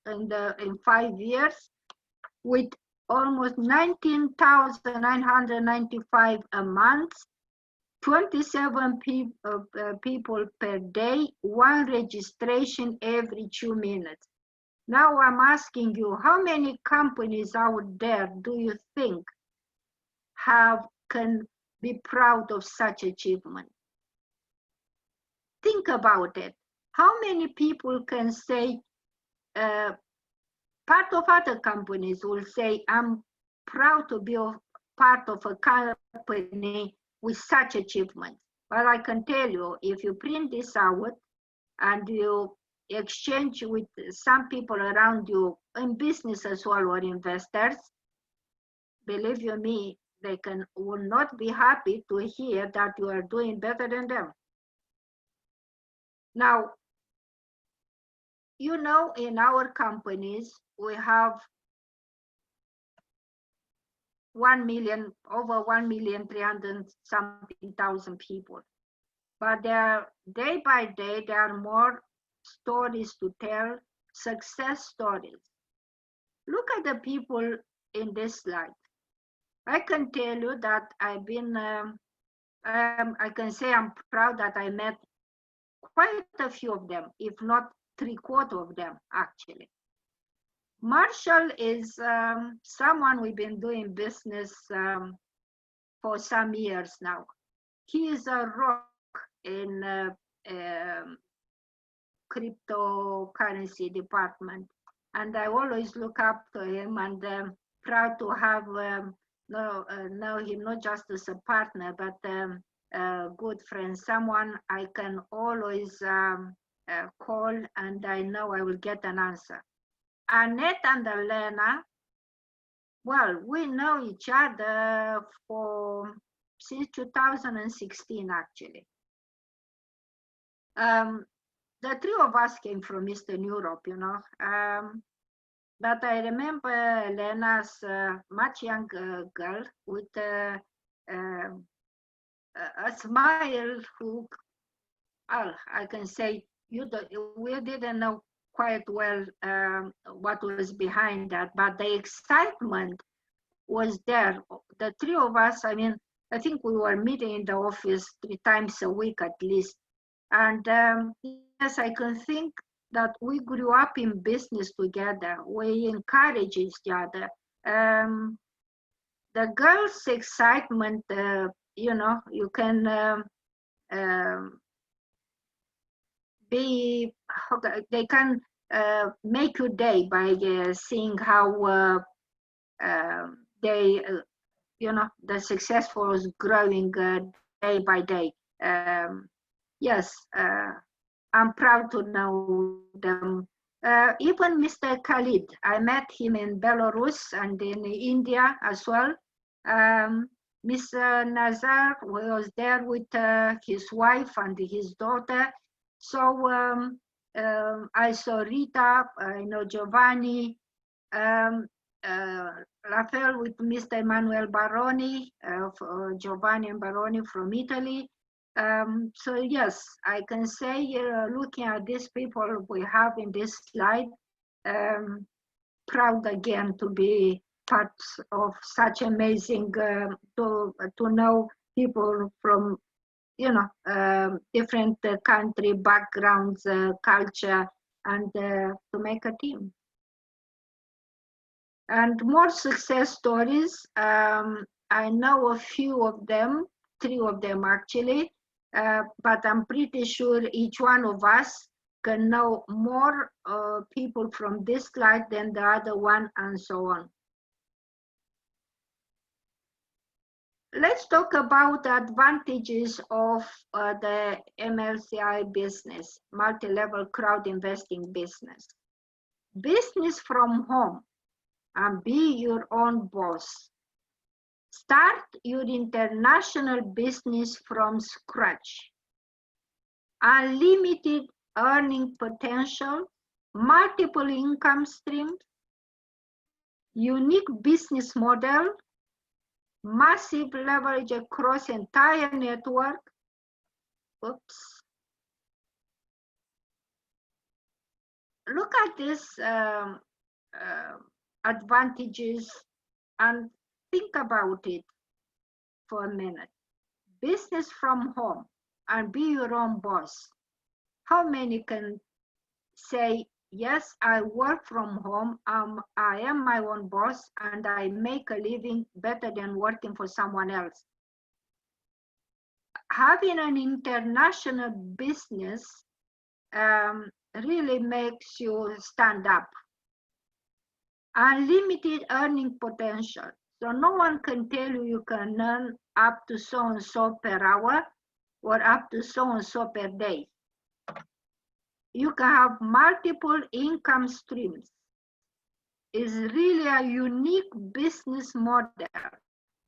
in 5 years, with almost 19,995 a month, 27 people per day, 1 registration every 2 minutes. Now I'm asking you, how many companies out there do you think can be proud of such achievement? Think about it. How many people can say, part of other companies will say, I'm proud to be part of a company with such achievements. But I can tell you, if you print this out and you exchange with some people around you in business as well, or investors, believe you me, will not be happy to hear that you are doing better than them. Now, you know, in our companies, we have 1 million, over 1,300,000 people. But there, day by day, there are more stories to tell, success stories. Look at the people in this slide. I can tell you that I've been, I can say I'm proud that I met quite a few of them, if not 3/4 of them, actually. Marshall is someone we've been doing business for some years now. He is a rock in cryptocurrency department, and I always look up to him, and proud to have know him not just as a partner, but a good friend, someone I can always call, and I know I will get an answer. Annette and Elena, well, we know each other since 2016, actually. The three of us came from Eastern Europe, you know. But I remember Elena's much younger girl with a smile who, well, I can say, we didn't know quite well what was behind that, but the excitement was there. The three of us, I mean, I think we were meeting in the office 3 times a week at least. And yes, I can think that we grew up in business together. We encourage each other. The girls' excitement, you know, you can they can make your day by seeing how they, you know, the successful is growing day by day. Yes, I'm proud to know them. Even Mr. Khalid, I met him in Belarus and in India as well. Mr. Nazar was there with his wife and his daughter. So I saw Rita, I know Giovanni, Rafael with Mr. Emanuele Baroni, Giovanni and Baroni from Italy. So yes, I can say, looking at these people we have in this slide, proud again to be part of such amazing, to know people from, you know, different country backgrounds, culture, and to make a team. And more success stories. I know a few of them, 3 of them actually, but I'm pretty sure each one of us can know more people from this slide than the other one, and so on. Let's talk about the advantages of the MLCI business, multi-level crowd investing business. Business from home and be your own boss. Start your international business from scratch. Unlimited earning potential, multiple income streams, unique business model, massive leverage across entire network. Oops. Look at these advantages and think about it for a minute. Business from home and be your own boss. How many can say, yes, I work from home, I am my own boss, and I make a living better than working for someone else? Having an international business really makes you stand up. Unlimited earning potential. So no one can tell you you can earn up to so-and-so per hour or up to so-and-so per day. You can have multiple income streams. It's really a unique business model.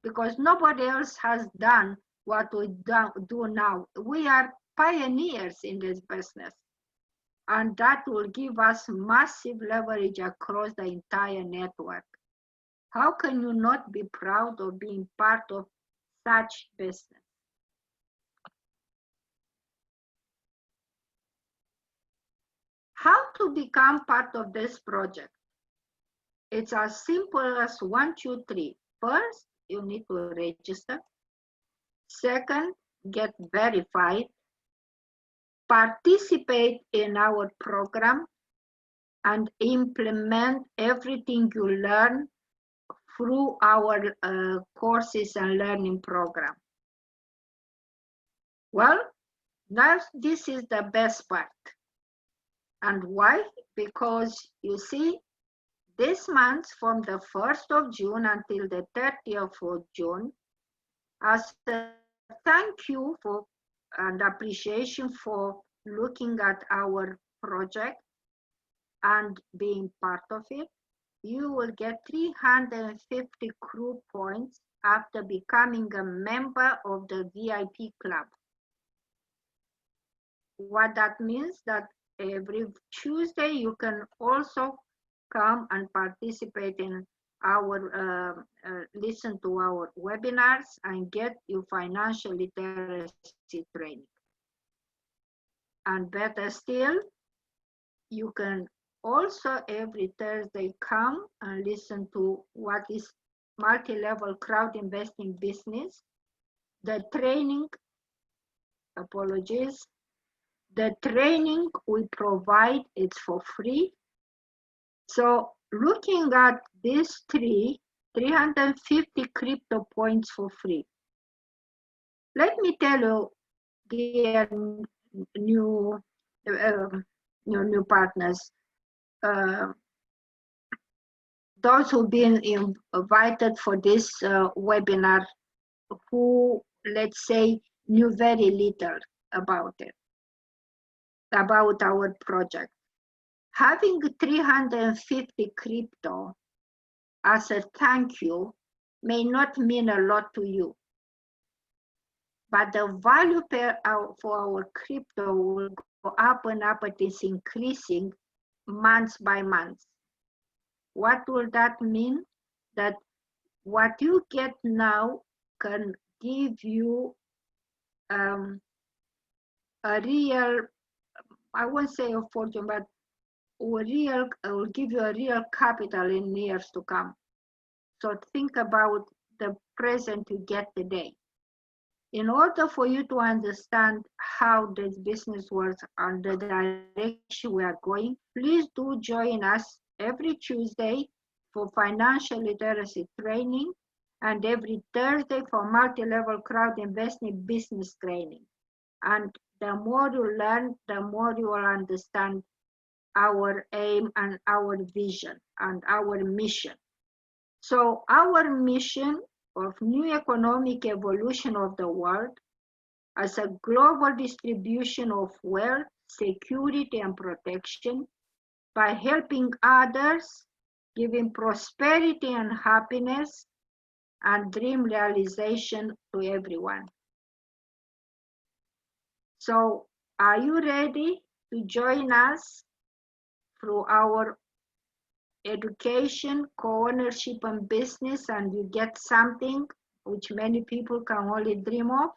because nobody else has done what we do now. We are pioneers in this business, and that will give us massive leverage across the entire network. How can you not be proud of being part of such business? How to become part of this project? It's as simple as 1, 2, 3. First, you need to register. Second, get verified. Participate in our program and implement everything you learn through our courses and learning program. Well, now this is the best part. And why? Because you see, this month from the 1st of June until the 30th of June, as a thank you for and appreciation for looking at our project and being part of it, you will get 350 crew points after becoming a member of the VIP club. What that means that every Tuesday you can also come and participate in our listen to our webinars and get your financial literacy training. And better still, you can also every Thursday come and listen to what is multi-level crowd investing business. The training, apologies, the training we provide, it's for free. So looking at these 350 crypto points for free. Let me tell you, dear new partners, those who've been invited for this webinar, who, let's say, knew very little about it, about our project. Having 350 crypto as a thank you may not mean a lot to you, but the value for our crypto will go up and up. It is increasing month by month. What will that mean? That what you get now can give you a real, I won't say a fortune, but will give you a real capital in years to come. So think about the present you get today. In order for you to understand how this business works and the direction we are going, please do join us every Tuesday for financial literacy training and every Thursday for multi-level crowd investing business training. And the more you learn, the more you will understand our aim and our vision and our mission. So our mission of new economic evolution of the world as a global distribution of wealth, security, and protection by helping others, giving prosperity and happiness and dream realization to everyone. So are you ready to join us through our education, co-ownership, and business, and you get something which many people can only dream of?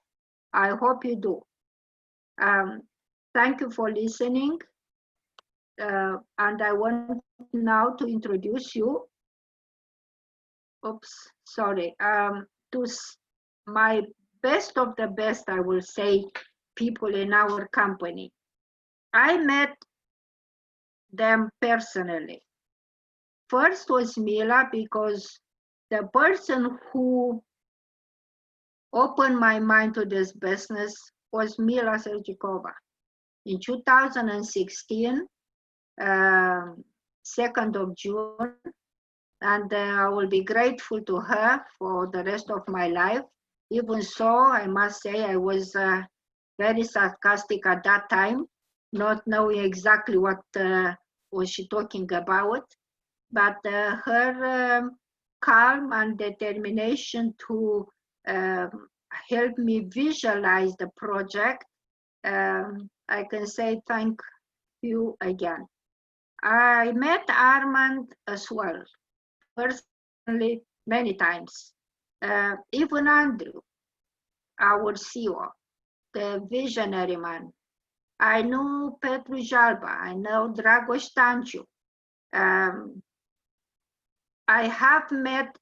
I hope you do. Thank you for listening. And I want now to introduce you, to my best of the best, I will say, people in our company. I met them personally. First was Mila, because the person who opened my mind to this business was Mila Sergikova. In 2016, 2nd of June, and I will be grateful to her for the rest of my life. Even so, I must say I was very sarcastic at that time, not knowing exactly what was she talking about. But her calm and determination to help me visualize the project, I can say thank you again. I met Armand as well, personally, many times. Even Andrew, our CEO, the visionary man. I know Petru Jalba, I know Dragoș Stanciu. I have met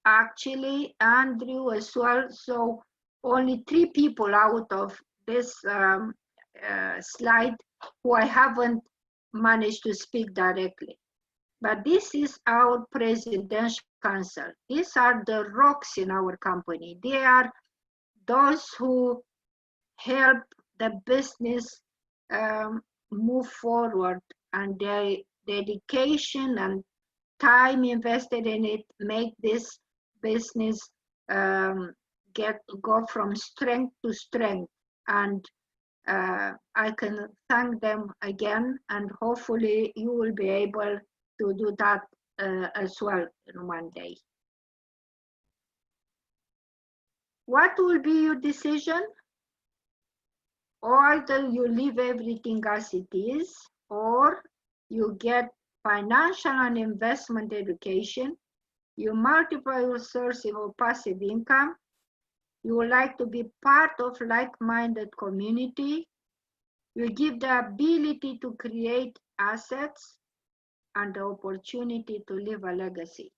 actually Andrew as well, so only 3 people out of this slide who I haven't managed to speak directly. But this is our presidential council. These are the rocks in our company. They are those who help the business move forward, and their dedication and time invested in it make this business go from strength to strength. And I can thank them again, and hopefully you will be able to do that as well in one day. What will be your decision? Either you leave everything as it is, or you get financial and investment education, you multiply your source of passive income, you would like to be part of like-minded community, you give the ability to create assets and the opportunity to leave a legacy.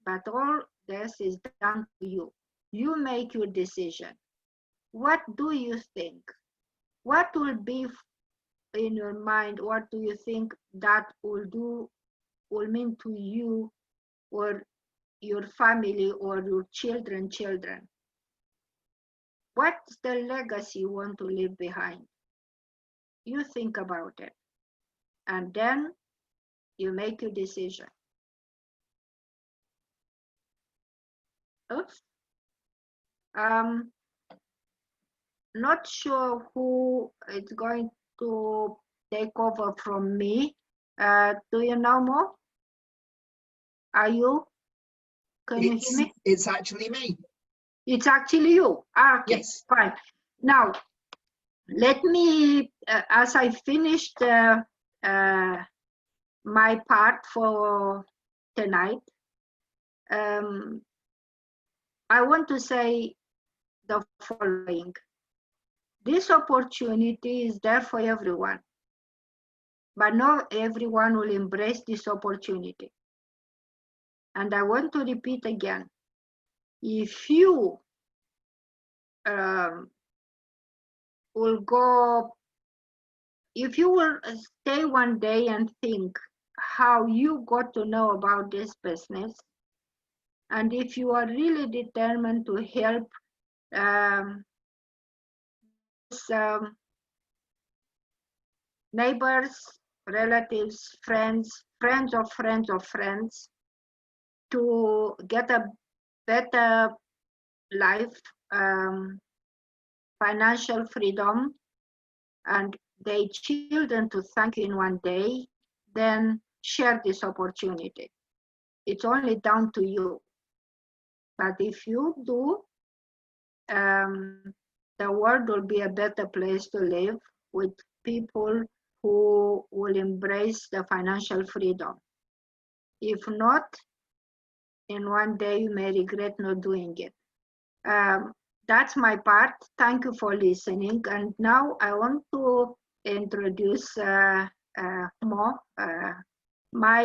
But all this is down to you. You make your decision. What do you think? What will be in your mind? What do you think that will mean to you or your family or your children? What's the legacy you want to leave behind? You think about it, and then you make your decision. Oops. Not sure who is going to take over from me. Do you know more? Are you? Can you hear me? It's actually me. It's actually you. Okay, yes. Fine. Now, let me, as I finished my part for tonight, I want to say the following. This opportunity is there for everyone, but not everyone will embrace this opportunity. And I want to repeat again, if you will stay one day and think how you got to know about this business, and if you are really determined to help neighbors, relatives, friends of friends of friends, to get a better life, financial freedom, and their children to thank you in one day, then share this opportunity. It's only down to you. But if you do, the world will be a better place to live with people who will embrace the financial freedom. If not, in one day you may regret not doing it. That's my part. Thank you for listening. And now I want to introduce Mo, my,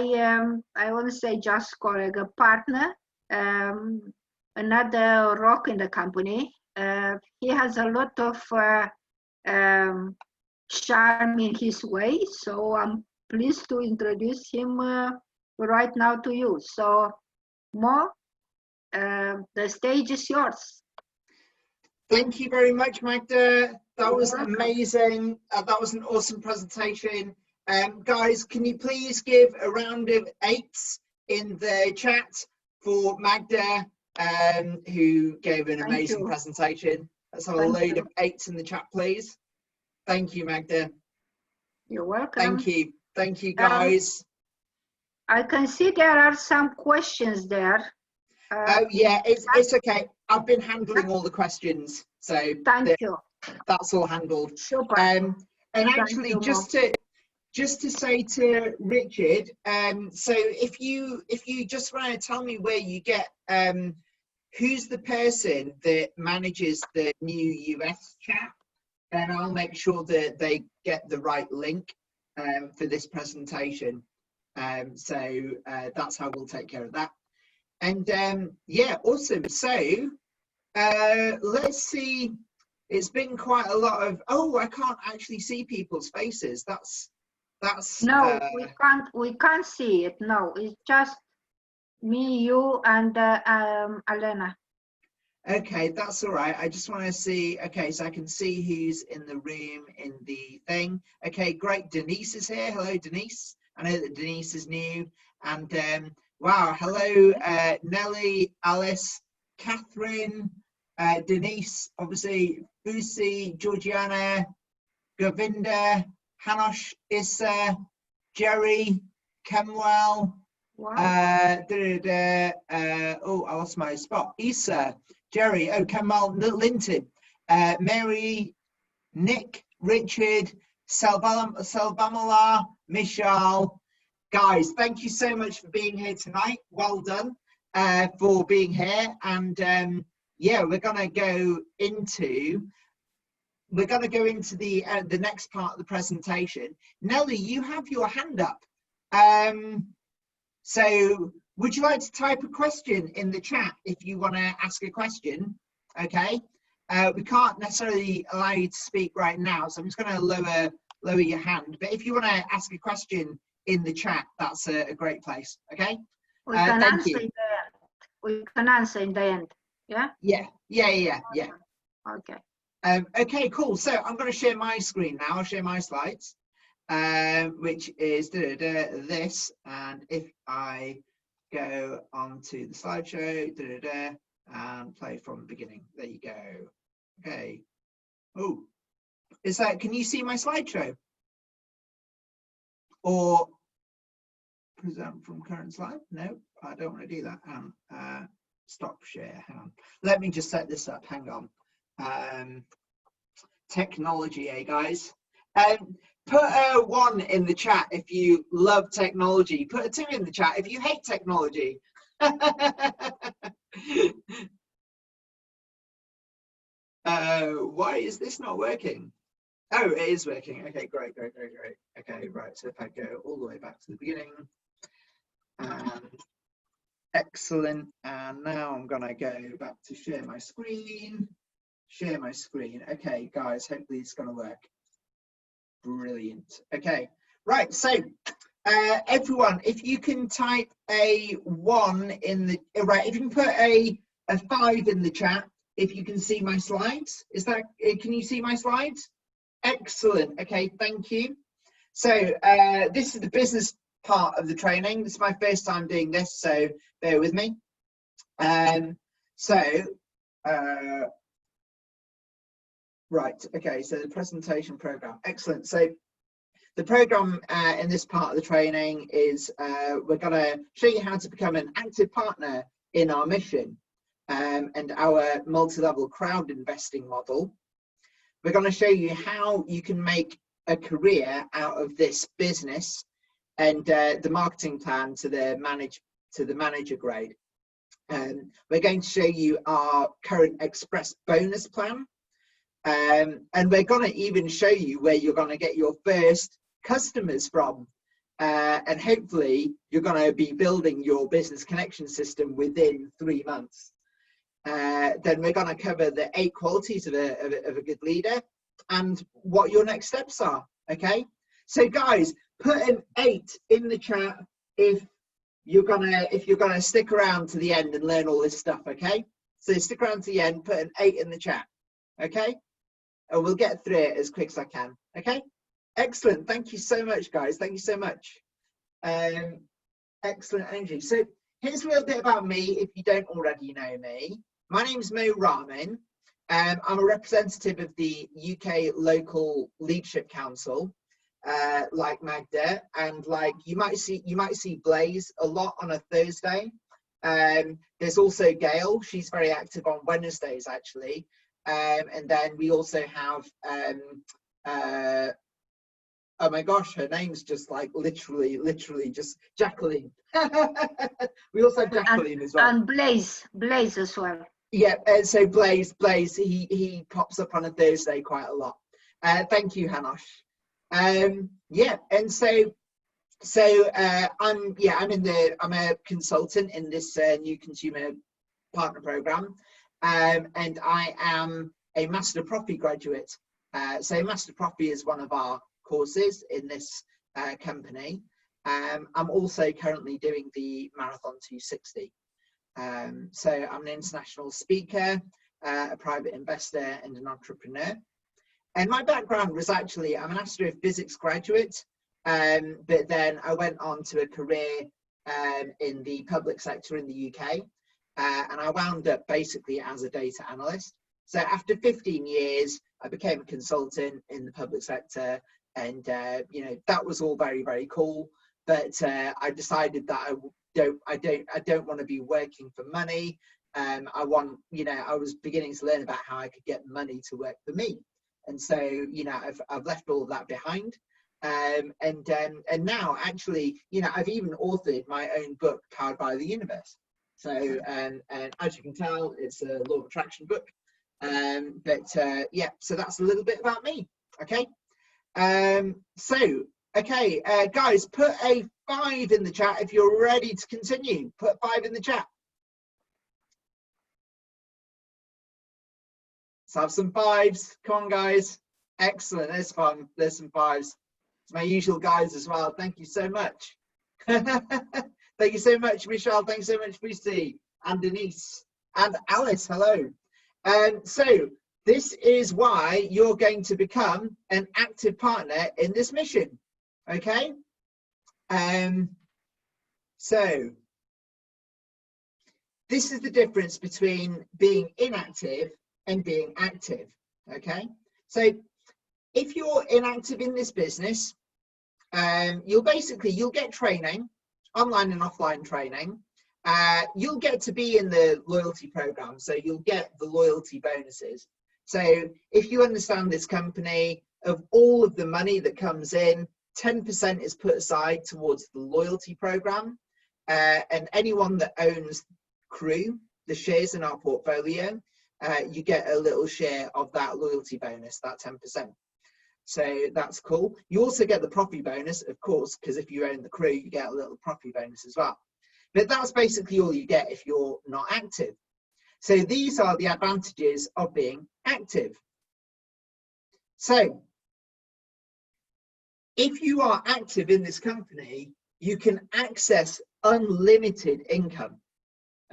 I won't say just colleague, a partner, another rock in the company. He has a lot of charm in his way, so I'm pleased to introduce him right now to you. So, Mo, the stage is yours. Thank you very much, Magda. That was amazing. That was an awesome presentation. Guys, can you please give a round of 8s in the chat for Magda, who gave an amazing presentation. Let's have a load of 8s in the chat, please. Thank you, Magda. You're welcome. Thank you. Thank you, guys. I can see there are some questions there. Oh yeah, it's okay. I've been handling all the questions, so Thank you. That's all handled. Super. And actually, just to say to Richard, so if you just want to tell me where you get who's the person that manages the new US chat, then I'll make sure that they get the right link for this presentation. So that's how we'll take care of that. And yeah, awesome. So let's see. It's been quite a lot of, oh, I can't actually see people's faces. That's no, we can't see it. No, it's just me, you, and Elena. Okay, that's all right. I just want to see. Okay, so I can see who's in the room in the thing. Okay, great. Denise is here. Hello, Denise. I know that Denise is new. And wow, hello, Nelly, Alice, Catherine, Denise, obviously, Fusi, Georgiana, Govinda, Hanosh, Issa, Jerry, Kemwell. Wow. Oh, I lost my spot. Issa, Jerry, oh, Kemwell, Linton, Mary, Nick, Richard, Selvamala, Michelle. Guys, thank you so much for being here tonight. Well done for being here. And yeah, we're gonna go into the next part of the presentation. Nelly, you have your hand up. So would you like to type a question in the chat if you want to ask a question? Okay. We can't necessarily allow you to speak right now, so I'm just going to lower your hand. But if you want to ask a question in the chat, that's a great place. Okay. We can answer in the end. We can answer in the end. Yeah. Yeah. Okay. Okay, cool. So I'm going to share my screen now. I'll share my slides, which is this. And if I go onto the slideshow and play from the beginning, there you go. Okay. Oh, is that? Can you see my slideshow? Or present from current slide? No, I don't want to do that. Stop share. Hang on. Let me just set this up. Hang on. Technology, guys. Put a 1 in the chat if you love technology. Put a 2 in the chat if you hate technology. Why is this not working? Oh, it is working. Okay, great. Okay, right. So if I go all the way back to the beginning. Excellent. And now I'm gonna go back to share my screen. Share my screen. Okay, guys, hopefully it's going to work. Brilliant. Okay, right. So, everyone, if you can type a 1 in the right, if you can put a 5 in the chat, if you can see my slides, is that? Can you see my slides? Excellent. Okay, thank you. So, this is the business part of the training. This is my first time doing this, so bear with me. Right, okay, so the presentation program, excellent. So the program in this part of the training is we're going to show you how to become an active partner in our mission and our multi-level crowd investing model. We're going to show you how you can make a career out of this business and the marketing plan to the manager grade. We're going to show you our current express bonus plan. And we're going to even show you where you're going to get your first customers from. And hopefully you're going to be building your business connection system within 3 months. Then we're going to cover the 8 qualities of a good leader and what your next steps are. Okay. So guys, put an 8 in the chat if you're gonna stick around to the end and learn all this stuff. Okay. So stick around to the end, put an 8 in the chat. Okay. And we'll get through it as quick as I can. Okay, excellent. Thank you so much, guys. Thank you so much. Excellent energy. So here's a little bit about me if you don't already know me. My name is Mo Rahman. I'm a representative of the UK Local Leadership Council. like Magda, and like you might see Blaze a lot on a Thursday. There's also Gail, she's very active on Wednesdays actually, and then we also have oh my gosh, her name's just like literally just Jacqueline. We also have Jacqueline as well. And Blaze as well. Yeah, so Blaze, he pops up on a Thursday quite a lot. Thank you, Hanosh. Yeah, and so I'm a consultant in this new consumer partner program, and I am a Master Property graduate. So Master Property is one of our courses in this company. I'm also currently doing the Marathon 260. So I'm an international speaker, a private investor, and an entrepreneur. And my background was actually, I'm an astrophysics graduate, but then I went on to a career in the public sector in the UK, and I wound up basically as a data analyst. So after 15 years, I became a consultant in the public sector, and you know, that was all very, very cool. But I decided that I don't want to be working for money. I was beginning to learn about how I could get money to work for me. And so, you know, I've left all of that behind. And now actually, you know, I've even authored my own book, Powered by the Universe. So, and as you can tell, it's a law of attraction book. Yeah, so that's a little bit about me. Okay. Okay, guys, put a 5 in the chat if you're ready to continue. Put 5 in the chat. Let's have some 5s. Come on, guys. Excellent. There's fun. There's some 5s. It's my usual guys as well. Thank you so much. Thank you so much, Michelle. Thanks so much, Lucy and Denise and Alice. Hello. So this is why you're going to become an active partner in this mission. Okay. So this is the difference between being inactive and being active. Okay. So if you're inactive in this business, you'll get training, online and offline training. You'll get to be in the loyalty program, so you'll get the loyalty bonuses. So if you understand this company, of all of the money that comes in, 10% is put aside towards the loyalty program, and anyone that owns Crew, the shares in our portfolio, you get a little share of that loyalty bonus, that 10%. So that's cool. You also get the profit bonus, of course, because if you own the Crew, you get a little profit bonus as well. But that's basically all you get if you're not active. So these are the advantages of being active. So if you are active in this company, you can access unlimited income.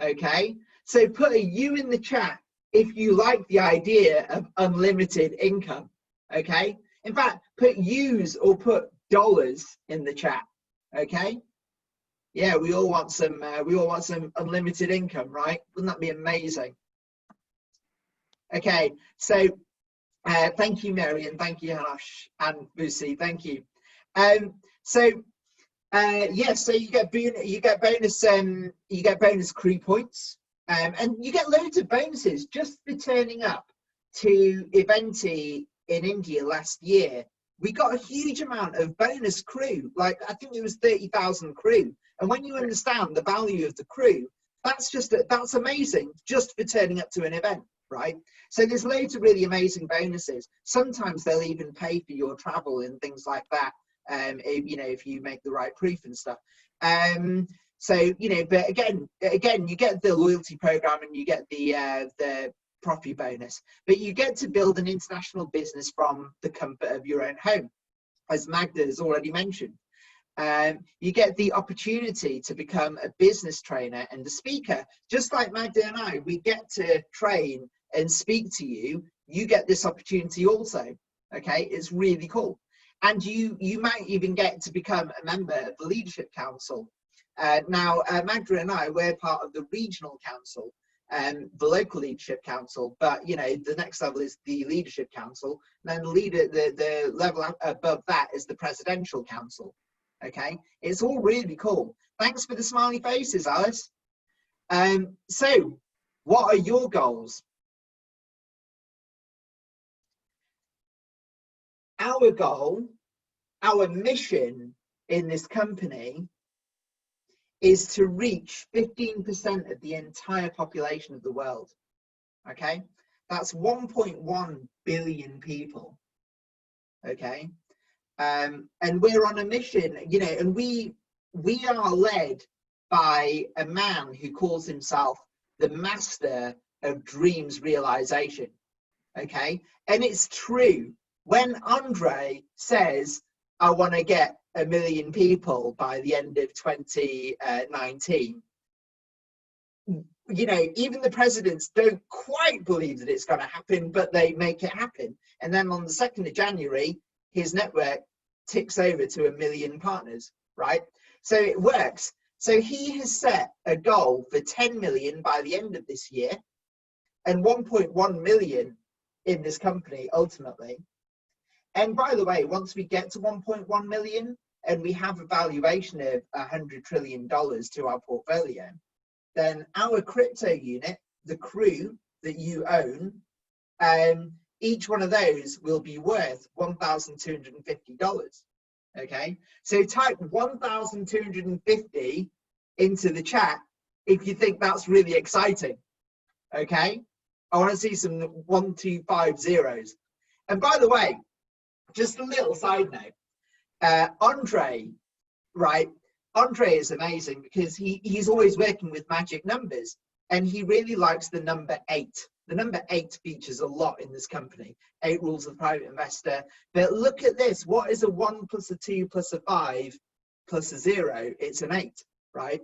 Okay, so put a U in the chat if you like the idea of unlimited income. Okay, in fact, put U's or put dollars in the chat. Okay, yeah, we all want some unlimited income, right? Wouldn't that be amazing? Okay, so thank you, Mary, and thank you, Hanosh and Lucy. Thank you. Yes, so you get bonus Crew points, and you get loads of bonuses just for turning up to Eventi in India last year. We got a huge amount of bonus Crew, like I think it was 30,000 Crew. And when you understand the value of the Crew, that's amazing just for turning up to an event, right? So there's loads of really amazing bonuses. Sometimes they'll even pay for your travel and things like that. If you make the right proof and stuff. So but again, you get the loyalty program and you get the profit bonus, but you get to build an international business from the comfort of your own home, as Magda has already mentioned. You get the opportunity to become a business trainer and a speaker, just like Magda and I. We get to train and speak to you. You get this opportunity also. Okay, it's really cool. And you might even get to become a member of the Leadership Council. Now, Magda and I, we're part of the Regional Council. the local leadership council, but you know, the next level is the leadership council, and then the level above that is the presidential council. Okay, it's all really cool. Thanks for the smiley faces, Alice. So what are your goals? Our goal, our mission in this company is to reach 15% of the entire population of the world. Okay, that's 1.1 billion people. Okay, and we're on a mission, you know, and we are led by a man who calls himself the master of dreams realization. Okay, and it's true. When Andre says, I want to get 1 million people by the end of 2019, you know, even the presidents don't quite believe that it's going to happen, but they make it happen. And then on the 2nd of January, his network ticks over to 1 million partners, right? So it works. So he has set a goal for 10 million by the end of this year and 1.1 million in this company ultimately. And by the way, once we get to 1.1 million and we have a valuation of $100 trillion to our portfolio, then our crypto unit, the crew that you own, each one of those will be worth $1,250. Okay, so type 1,250 into the chat if you think that's really exciting. Okay, I want to see some 1, 2, 5 zeros. And by the way, just a little side note, Andre, right? Andre is amazing because he's always working with magic numbers, and he really likes the number 8. The number 8 features a lot in this company. 8 rules of the private investor. But look at this. What is a 1 plus a 2 plus a 5 plus a 0? It's an 8, right?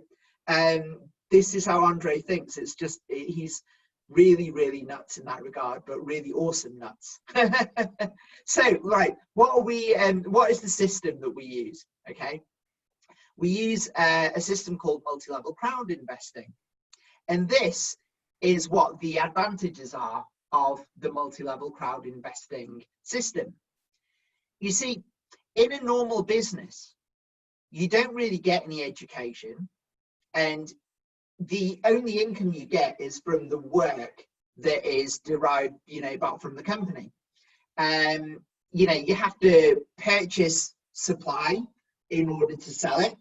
And this is how Andre thinks. It's just, he's really, really nuts in that regard, but really awesome nuts. So, right, what is the system that we use? Okay, we use a system called multi-level crowd investing, and this is what the advantages are of the multi-level crowd investing system. You see, in a normal business, you don't really get any education, and the only income you get is from the work that is derived, you know, from the company. You know, you have to purchase supply in order to sell it,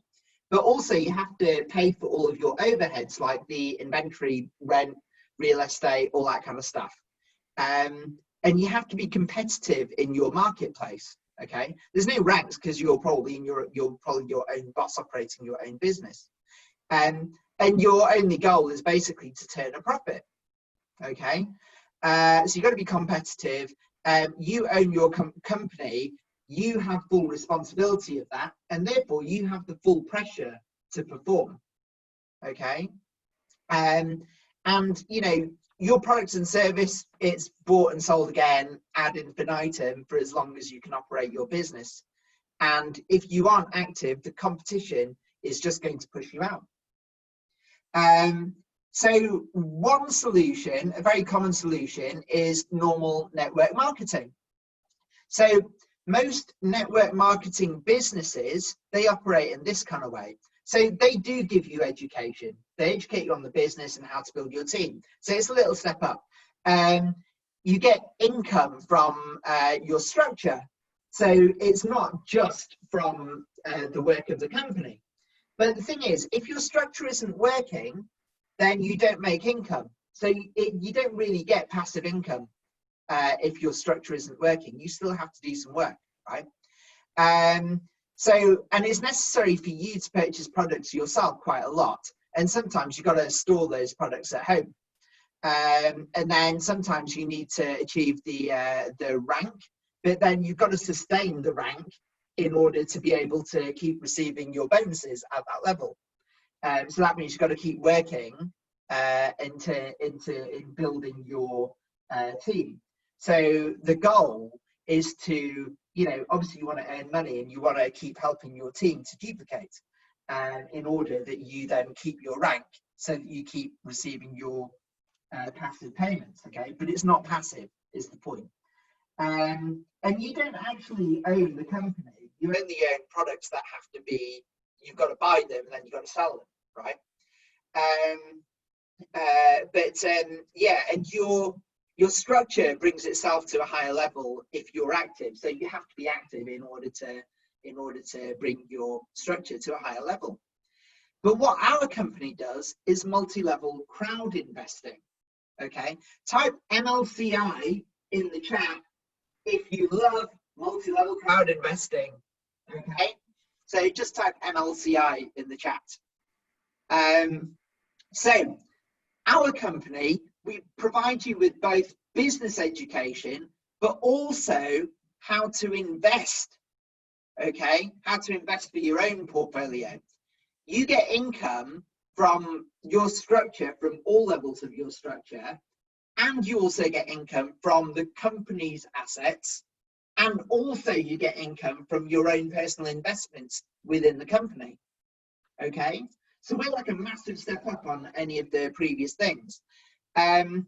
but also you have to pay for all of your overheads like the inventory, rent, real estate, all that kind of stuff. And you have to be competitive in your marketplace. Okay, there's no ranks because you're probably your own boss operating your own business. And your only goal is basically to turn a profit. Okay, so you've got to be competitive. You own your company, you have full responsibility of that, and therefore you have the full pressure to perform. Okay, and you know, your products and service, it's bought and sold again ad infinitum for as long as you can operate your business. And if you aren't active, the competition is just going to push you out. So one solution, a very common solution, is normal network marketing. So most network marketing businesses, they operate in this kind of way. So they do give you education. They educate you on the business and how to build your team. So it's a little step up. You get income from your structure. So it's not just from the work of the company. But the thing is, if your structure isn't working, then you don't make income. So you don't really get passive income if your structure isn't working. You still have to do some work, right? And it's necessary for you to purchase products yourself quite a lot. And sometimes you've got to store those products at home. And then sometimes you need to achieve the rank, but then you've got to sustain the rank in order to be able to keep receiving your bonuses at that level. So that means you've got to keep working in building your team. So the goal is to, you know, obviously you want to earn money and you want to keep helping your team to duplicate in order that you then keep your rank so that you keep receiving your passive payments, okay? But it's not passive, is the point. And you don't actually own the company. You only own products that have to be, you've got to buy them and then you've got to sell them, right? Yeah, and your structure brings itself to a higher level if you're active. So you have to be active in order to bring your structure to a higher level. But what our company does is multi-level crowd investing. Okay, type MLCI in the chat if you love multi-level crowd investing. Okay, so just type MLCI in the chat. So our company, we provide you with both business education, but also how to invest. Okay, how to invest for your own portfolio. You get income from your structure, from all levels of your structure, and you also get income from the company's assets, and also you get income from your own personal investments within the company. Okay, so we're like a massive step up on any of the previous things. And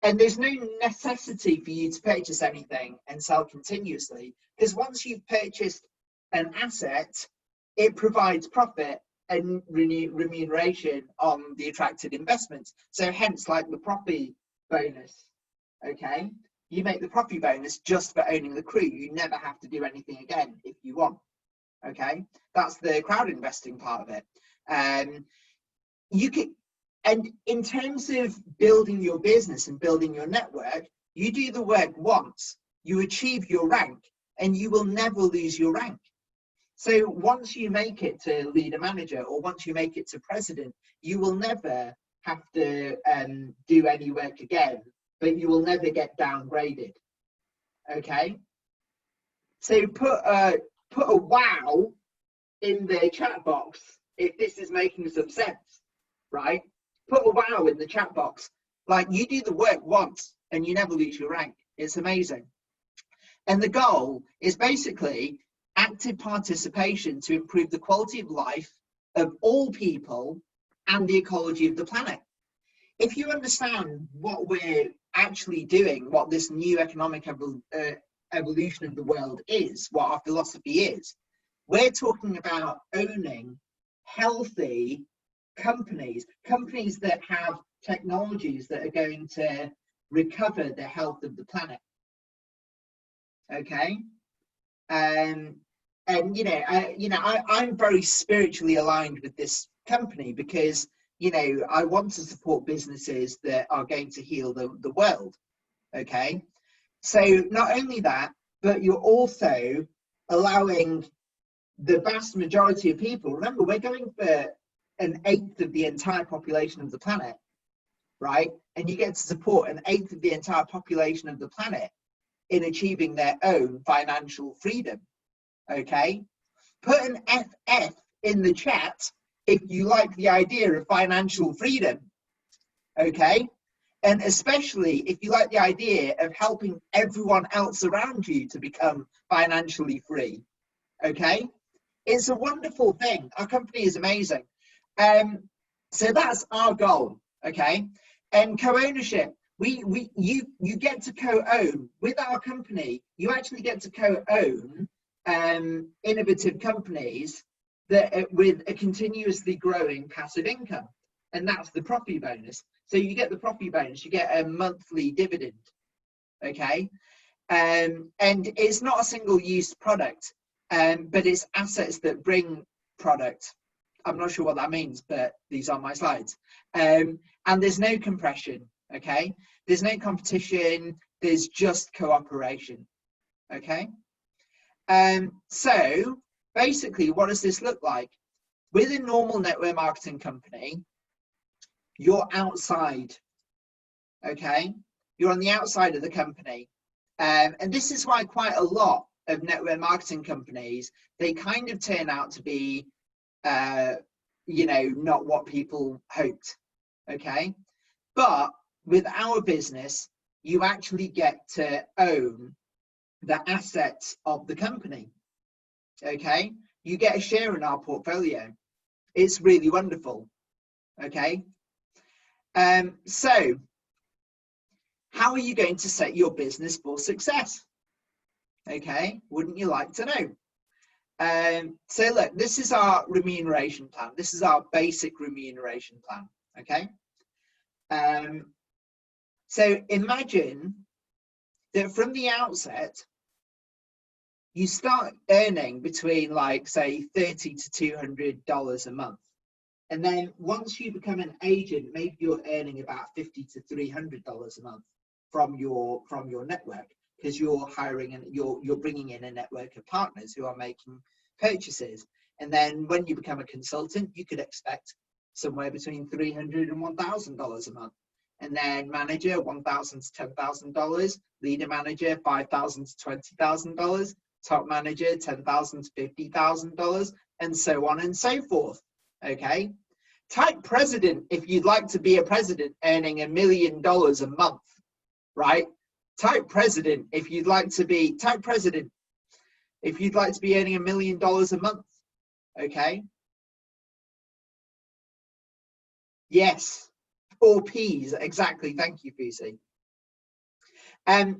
there's no necessity for you to purchase anything and sell continuously, because once you've purchased an asset, it provides profit and remuneration on the attracted investments. So hence, like the profit bonus, okay? You make the profit bonus just for owning the crew. You never have to do anything again if you want, okay? That's the crowd investing part of it. You can, and in terms of building your business and building your network, you do the work once, you achieve your rank, and you will never lose your rank. So once you make it to leader manager, or once you make it to president, you will never have to do any work again, but you will never get downgraded. Okay. So put a wow in the chat box if this is making some sense, right? Put a wow in the chat box. Like, you do the work once and you never lose your rank. It's amazing. And the goal is basically active participation to improve the quality of life of all people and the ecology of the planet. If you understand what we're actually doing, what this new economic evolution of the world is, what our philosophy is, we're talking about owning healthy companies that have technologies that are going to recover the health of the planet. Okay. And I'm very spiritually aligned with this company because, you know, I want to support businesses that are going to heal the world. Okay, so not only that, but you're also allowing the vast majority of people, remember, we're going for 1/8 of the entire population of the planet, right? And you get to support 1/8 of the entire population of the planet in achieving their own financial freedom. Okay, put an FF in the chat if you like the idea of financial freedom. Okay, and especially if you like the idea of helping everyone else around you to become financially free. Okay, it's a wonderful thing. Our company is amazing. So that's our goal. Okay, and co-ownership. You get to co-own with our company. You actually get to co-own innovative companies that with a continuously growing passive income, and that's the profit bonus. So you get the profit bonus, you get a monthly dividend. Okay, and it's not a single-use product, but it's assets that bring product. I'm not sure what that means, but these are my slides. And there's no compression. Okay, there's no competition, there's just cooperation. Okay, so basically, what does this look like? With a normal network marketing company, you're outside. Okay, you're on the outside of the company, and this is why quite a lot of network marketing companies, they kind of turn out to be you know, not what people hoped. Okay, but with our business, you actually get to own the assets of the company. Okay, you get a share in our portfolio. It's really wonderful. Okay, so how are you going to set your business for success? Okay, wouldn't you like to know? So look, this is our remuneration plan. This is our basic remuneration plan, okay? So imagine that from the outset, you start earning between, like, say, $30 to $200 a month. And then once you become an agent, maybe you're earning about $50 to $300 a month from your network, because you're hiring and you're bringing in a network of partners who are making purchases. And then when you become a consultant, you could expect somewhere between $300 and $1,000 a month. And then manager, $1,000 to $10,000, leader manager, $5,000 to $20,000, top manager, $10,000 to $50,000, and so on and so forth. Okay, type president if you'd like to be a president earning $1 million a month, right? Type president if you'd like to be earning $1 million a month. Okay, yes, 4 P's exactly. Thank you, Fusi.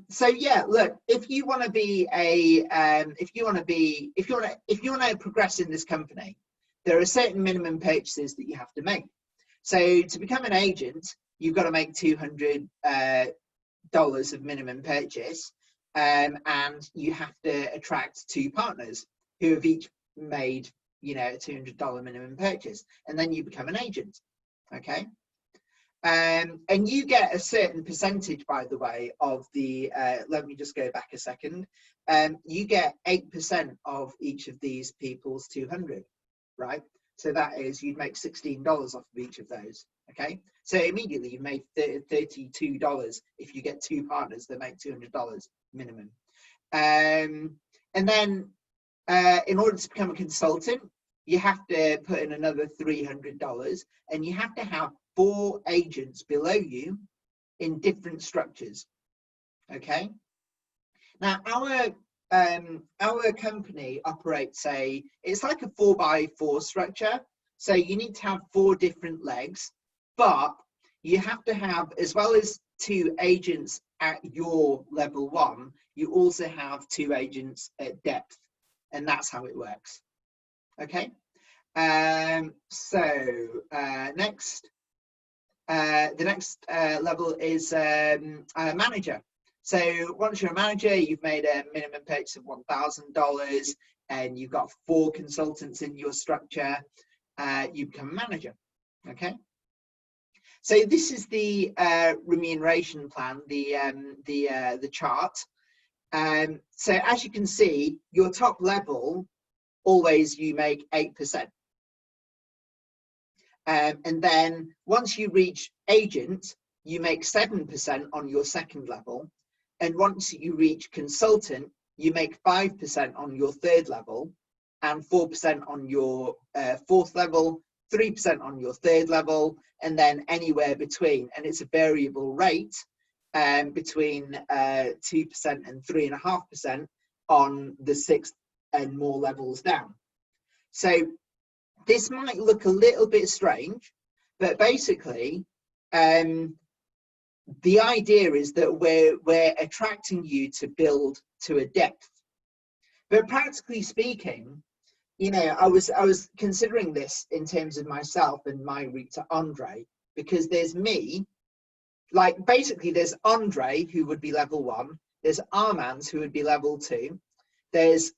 So yeah, look, if you want to progress in this company, there are certain minimum purchases that you have to make. So to become an agent, you've got to make $200 of minimum purchase, and you have to attract 2 partners who have each made, a $200 minimum purchase, and then you become an agent. Okay. And you get a certain percentage, by the way, of the, let me just go back a second. You get 8% of each of these people's 200, right? So that is, you'd make $16 off of each of those, okay? So immediately you made $32 if you get 2 partners that make $200 minimum. And then in order to become a consultant, you have to put in another $300, and you have to have 4 agents below you in different structures. Okay. Now our company operates it's like a 4x4 structure. So you need to have 4 different legs, but you have to have, as well as 2 agents at your level 1, you also have 2 agents at depth, and that's how it works. Okay. Next. The next level is a manager. So once you're a manager, you've made a minimum purchase of $1,000, and you've got 4 consultants in your structure. You become a manager. Okay. So this is the remuneration plan, the chart. So as you can see, your top level, always you make 8%. And then once you reach agent, you make 7% on your second level. And once you reach consultant, you make 5% on your third level, and 4% on your fourth level, 3% on your third level, and then anywhere between. And it's a variable rate between 2% and 3.5% on the 6th and more levels down. So this might look a little bit strange, but basically the idea is that we're attracting you to build to a depth. But practically speaking, I was considering this in terms of myself and my route to Andre, because there's me, like basically there's Andre who would be level 1, there's Armand who would be level 2,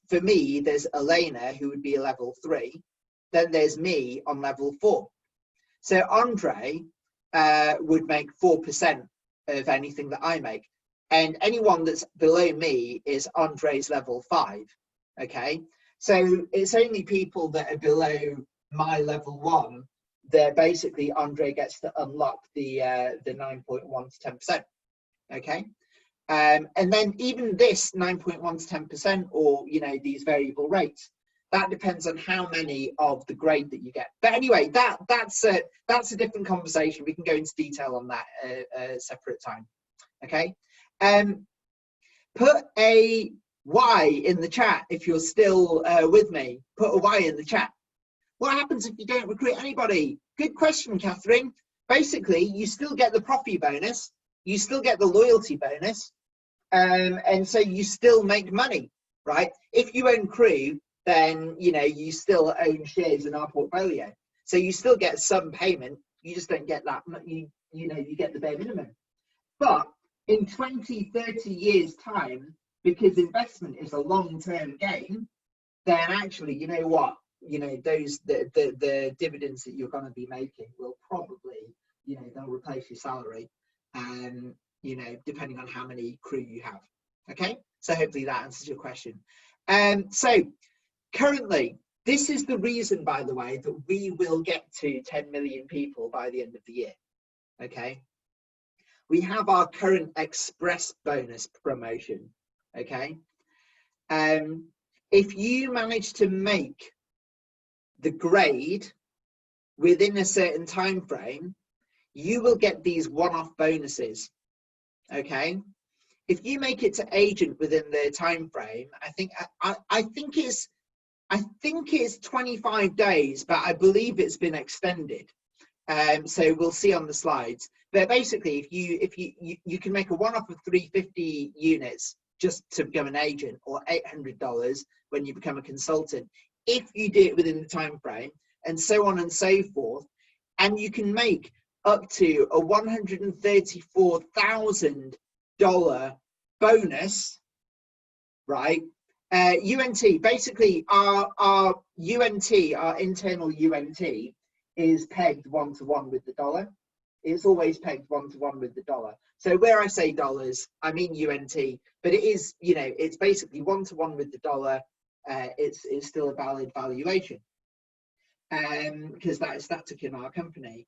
for me there's Elena who would be a level 3, then there's me on level 4. So Andre would make 4% of anything that I make, and anyone that's below me is Andre's level 5. Okay, so it's only people that are below my level 1 that basically Andre gets to unlock the 9.1 to 10%. Okay, and then even this 9.1 to 10%, or these variable rates, that depends on how many of the grade that you get. But anyway, that's a different conversation. We can go into detail on that a separate time. Okay. Put a Y in the chat if you're still with me. Put a Y in the chat. What happens if you don't recruit anybody? Good question, Catherine. Basically, you still get the profit bonus. you still get the loyalty bonus, and so you still make money, right? If you own crew, then you still own shares in our portfolio, so you still get some payment. You just don't get that. You get the bare minimum. But in 20, 30 years time, because investment is a long-term game, then actually, you know what? Those the dividends that you're going to be making will probably, they'll replace your salary, depending on how many crew you have. Okay, so hopefully that answers your question. So currently, this is the reason, by the way, that we will get to 10 million people by the end of the year. Okay, we have our current express bonus promotion. Okay, if you manage to make the grade within a certain time frame, you will get these one-off bonuses. Okay, if you make it to agent within the time frame, I think it's 25 days, but I believe it's been extended. So we'll see on the slides. But basically, if you can make a one-off of 350 units just to become an agent, or $800 when you become a consultant, if you do it within the time frame, and so on and so forth. And you can make up to a $134,000 bonus, right? UNT, basically our UNT, our internal UNT, is pegged 1-to-1 with the dollar. It's always pegged 1-to-1 with the dollar. So where I say dollars, I mean UNT, but it is, it's basically 1-to-1 with the dollar. It's still a valid valuation, because that is static in our company.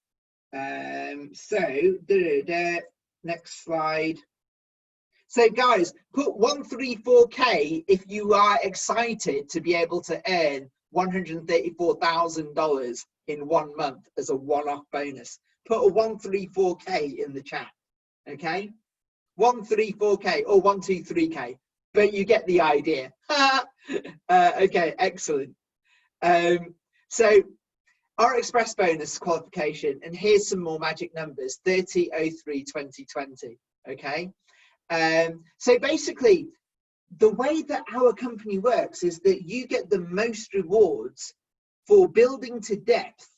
Next slide. So guys, put 134K if you are excited to be able to earn $134,000 in 1 month as a one-off bonus. Put a 134K in the chat. Okay, 134K or 123K, but you get the idea. Okay, excellent. So our express bonus qualification, and here's some more magic numbers: 30/03/2020. Okay, so basically the way that our company works is that you get the most rewards for building to depth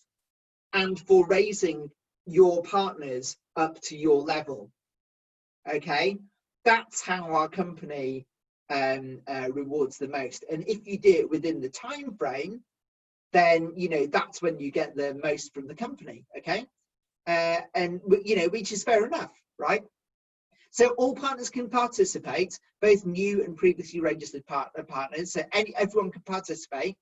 and for raising your partners up to your level. Okay, that's how our company rewards the most. And if you do it within the time frame, then that's when you get the most from the company. Okay, and which is fair enough, right? So all partners can participate, both new and previously registered partners. So everyone can participate,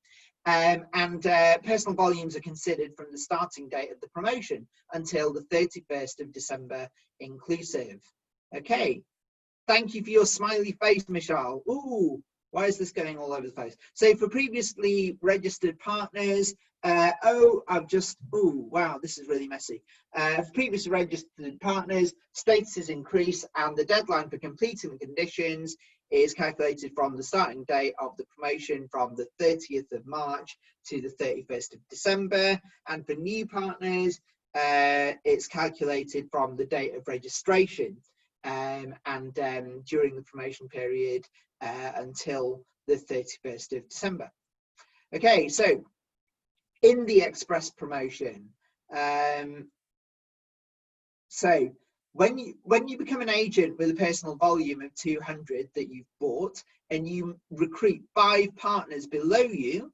and personal volumes are considered from the starting date of the promotion until the 31st of December inclusive. Okay, thank you for your smiley face, Michelle. Ooh, why is this going all over the place? So for previously registered partners, wow, this is really messy. For previously registered partners, statuses increase, and the deadline for completing the conditions is calculated from the starting date of the promotion from the 30th of March to the 31st of December. And for new partners, it's calculated from the date of registration, and during the promotion period until the 31st of December. Okay, so in the express promotion, so when you become an agent with a personal volume of 200 that you've bought, and you recruit 5 partners below you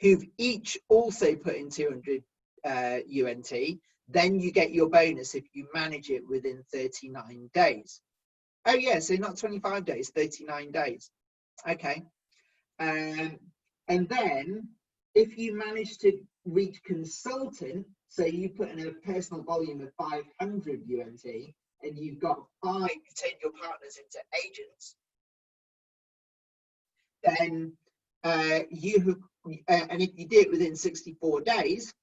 who've each also put in 200 UNT, then you get your bonus if you manage it within 39 days. Oh yeah, so not 25 days, 39 days. Okay. And then if you manage to reach consultant, so you put in a personal volume of 500 UNT, and you've got 5 to turn your partners into agents, then and if you do it within 64 days,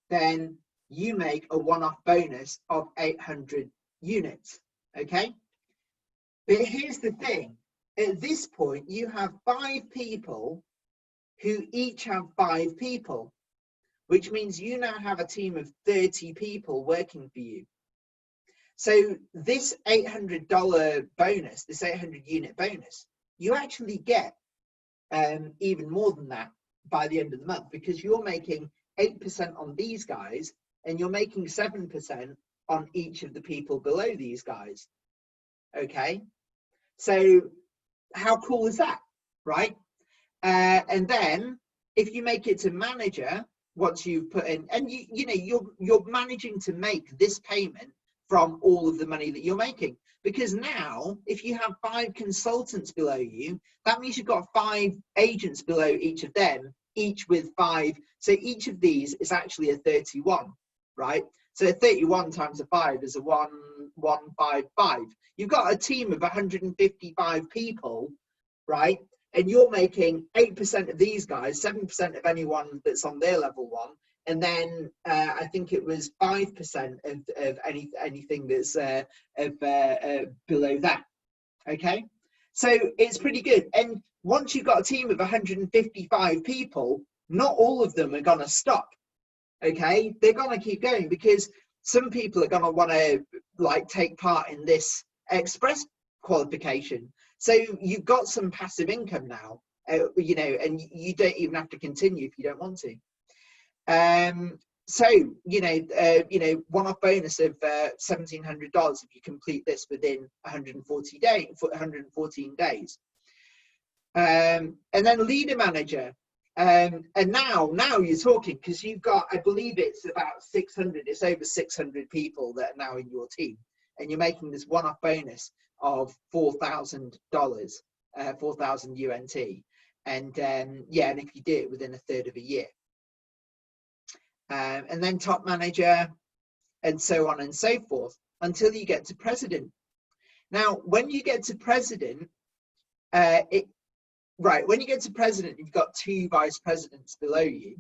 then you make a one-off bonus of 800 units. Okay, but here's the thing: at this point, you have 5 people who each have 5 people, which means you now have a team of 30 people working for you. So this $800 bonus, this 800 unit bonus, you actually get even more than that by the end of the month, because you're making 8% on these guys and you're making 7% on each of the people below these guys. Okay, so how cool is that, right? And then if you make it to manager, once you've put in, and you know, you're managing to make this payment from all of the money that you're making, because now if you have 5 consultants below you, that means you've got 5 agents below each of them, each with 5. So each of these is actually a 31, right? So 31 times a 5 is a 1155. You've got a team of 155 people, right? And you're making 8% of these guys, 7% of anyone that's on their level 1, and then I think it was 5% of anything that's below that. Okay, so it's pretty good. And once you've got a team of 155 people, not all of them are going to stop. Okay, they're going to keep going, because some people are going to want to like take part in this express qualification. So you've got some passive income now, you know, and you don't even have to continue if you don't want to. So you know, one-off bonus of $1,700 if you complete this within 114 days. And then leader manager. And now you're talking, because you've got, I believe it's about 600, it's over 600 people that are now in your team, and you're making this one-off bonus of $4,000, 4,000 UNT. And yeah, and if you do it within a third of a year. And then top manager, and so on and so forth, until you get to president. Now, when you get to president, when you get to president, you've got 2 vice presidents below you,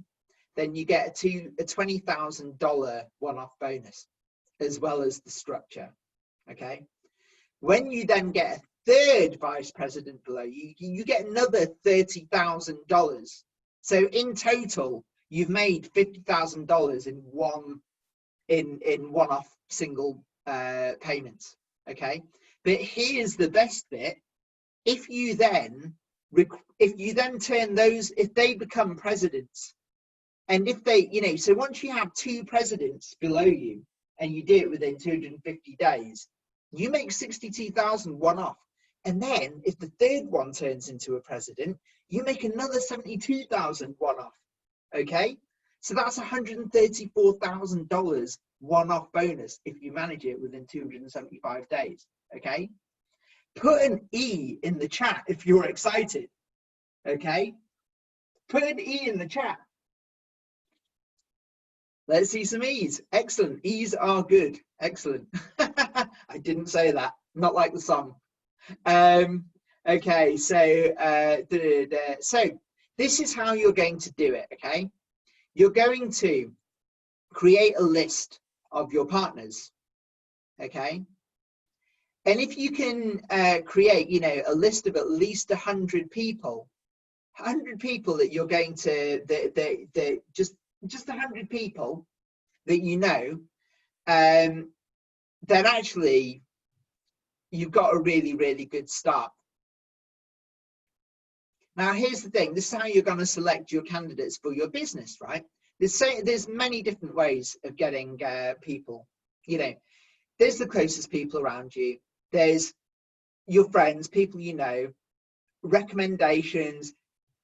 then you get a $20,000 one-off bonus, as well as the structure. Okay. When you then get a 3rd vice president below you, you get another $30,000. So in total, you've made $50,000 in one-off single payments. Okay. But here's the best bit: if you then turn those, if they become presidents, and if they, you know, so once you have 2 presidents below you and you do it within 250 days, you make 62,000 one-off. And then if the 3rd one turns into a president, you make another 72,000 one-off. Okay, so that's $134,000 one-off bonus if you manage it within 275 days. Okay, put an E in the chat if you're excited. Okay, put an E in the chat. Let's see some E's. Excellent. E's are good. Excellent. I didn't say that. Not like the song. Okay, so so this is how you're going to do it. Okay, you're going to create a list of your partners. Okay, and if you can create, you know, a list of at least 100 people, 100 people that you're going to, just 100 people that you know, then actually you've got a really, really good start. Now, here's the thing. This is how you're going to select your candidates for your business, right? There's many different ways of getting people. You know, there's the closest people around you. There's your friends, people you know, recommendations.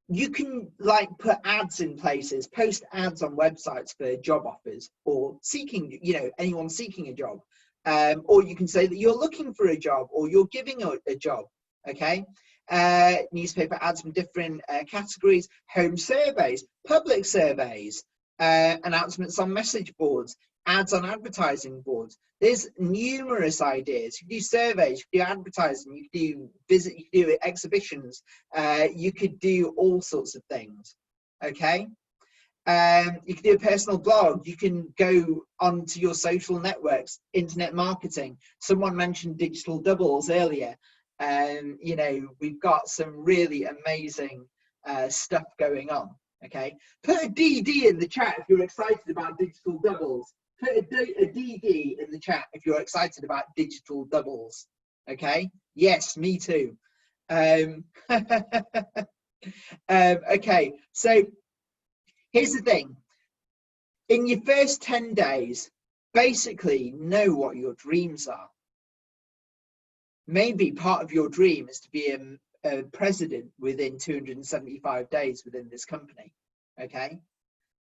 You can like put ads in places, post ads on websites for job offers, or seeking, you know, anyone seeking a job. Or you can say that you're looking for a job, or you're giving a job. Okay. Newspaper ads from different categories, home surveys, public surveys, announcements on message boards, ads on advertising boards. There's numerous ideas. You can do surveys, you can do advertising, you can do you can do exhibitions, you could do all sorts of things. Okay, you can do a personal blog, you can go onto your social networks, internet marketing. Someone mentioned digital doubles earlier. You know, we've got some really amazing stuff going on. Okay, put a DD in the chat if you're excited about digital doubles. put a DD in the chat if you're excited about digital doubles. Okay, yes, me too. Okay, so here's the thing. In your first 10 days, basically know what your dreams are. Maybe part of your dream is to be a president within 275 days within this company. Okay,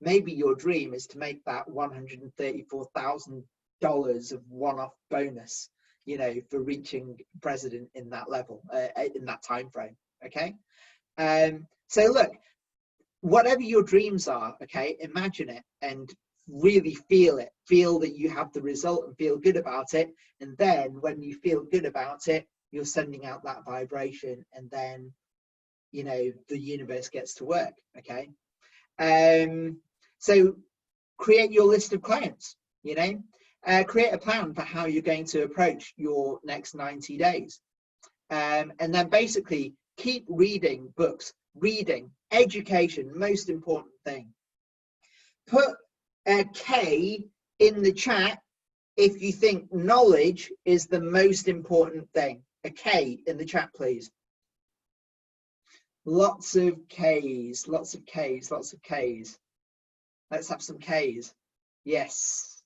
maybe your dream is to make that $134,000 of one-off bonus, you know, for reaching president in that level, in that time frame. Okay, so look, whatever your dreams are, okay, imagine it and really feel it. Feel that you have the result and feel good about it. And then when you feel good about it, you're sending out that vibration, and then, you know, the universe gets to work. Okay, so create your list of clients, you know, create a plan for how you're going to approach your next 90 days. And then basically keep reading books. Reading, education, most important thing. Put a K in the chat if you think knowledge is the most important thing. A K in the chat, please. Lots of Ks, lots of Ks, lots of Ks. Let's have some Ks. Yes.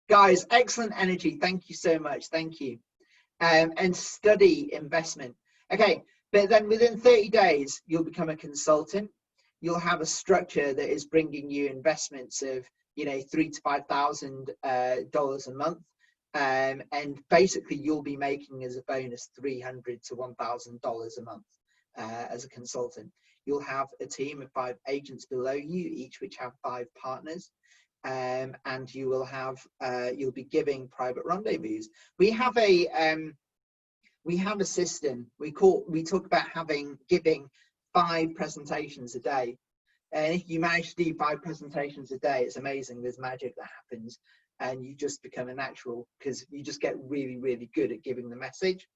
Guys, excellent energy. Thank you so much. Thank you. And study investment. Okay. But then within 30 days, you'll become a consultant. You'll have a structure that is bringing you investments of, you know, $3,000 to $5,000 a month. And basically, you'll be making as a bonus $300 to $1,000 a month as a consultant. You'll have a team of 5 agents below you, each which have 5 partners. And you will have, you'll be giving private rendezvous. We have a system. We talk about giving 5 presentations a day, and if you manage to do 5 presentations a day, it's amazing. There's magic that happens, and you just become a natural, because you just get really, really good at giving the message.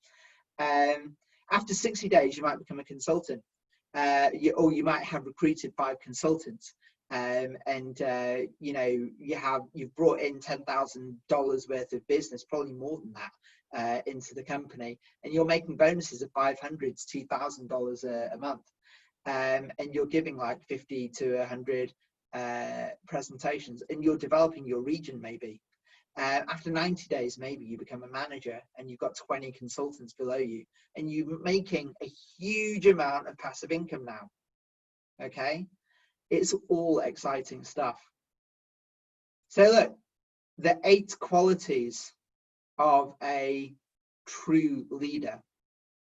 After 60 days, you might become a consultant, or you might have recruited 5 consultants, and you know, you've brought in $10,000 worth of business, probably more than that, into the company, and you're making bonuses of $500 to $2,000 a month, and you're giving like 50 to 100 presentations, and you're developing your region. Maybe after 90 days, maybe you become a manager and you've got 20 consultants below you, and you're making a huge amount of passive income now. Okay, it's all exciting stuff. So look, the 8 qualities of a true leader.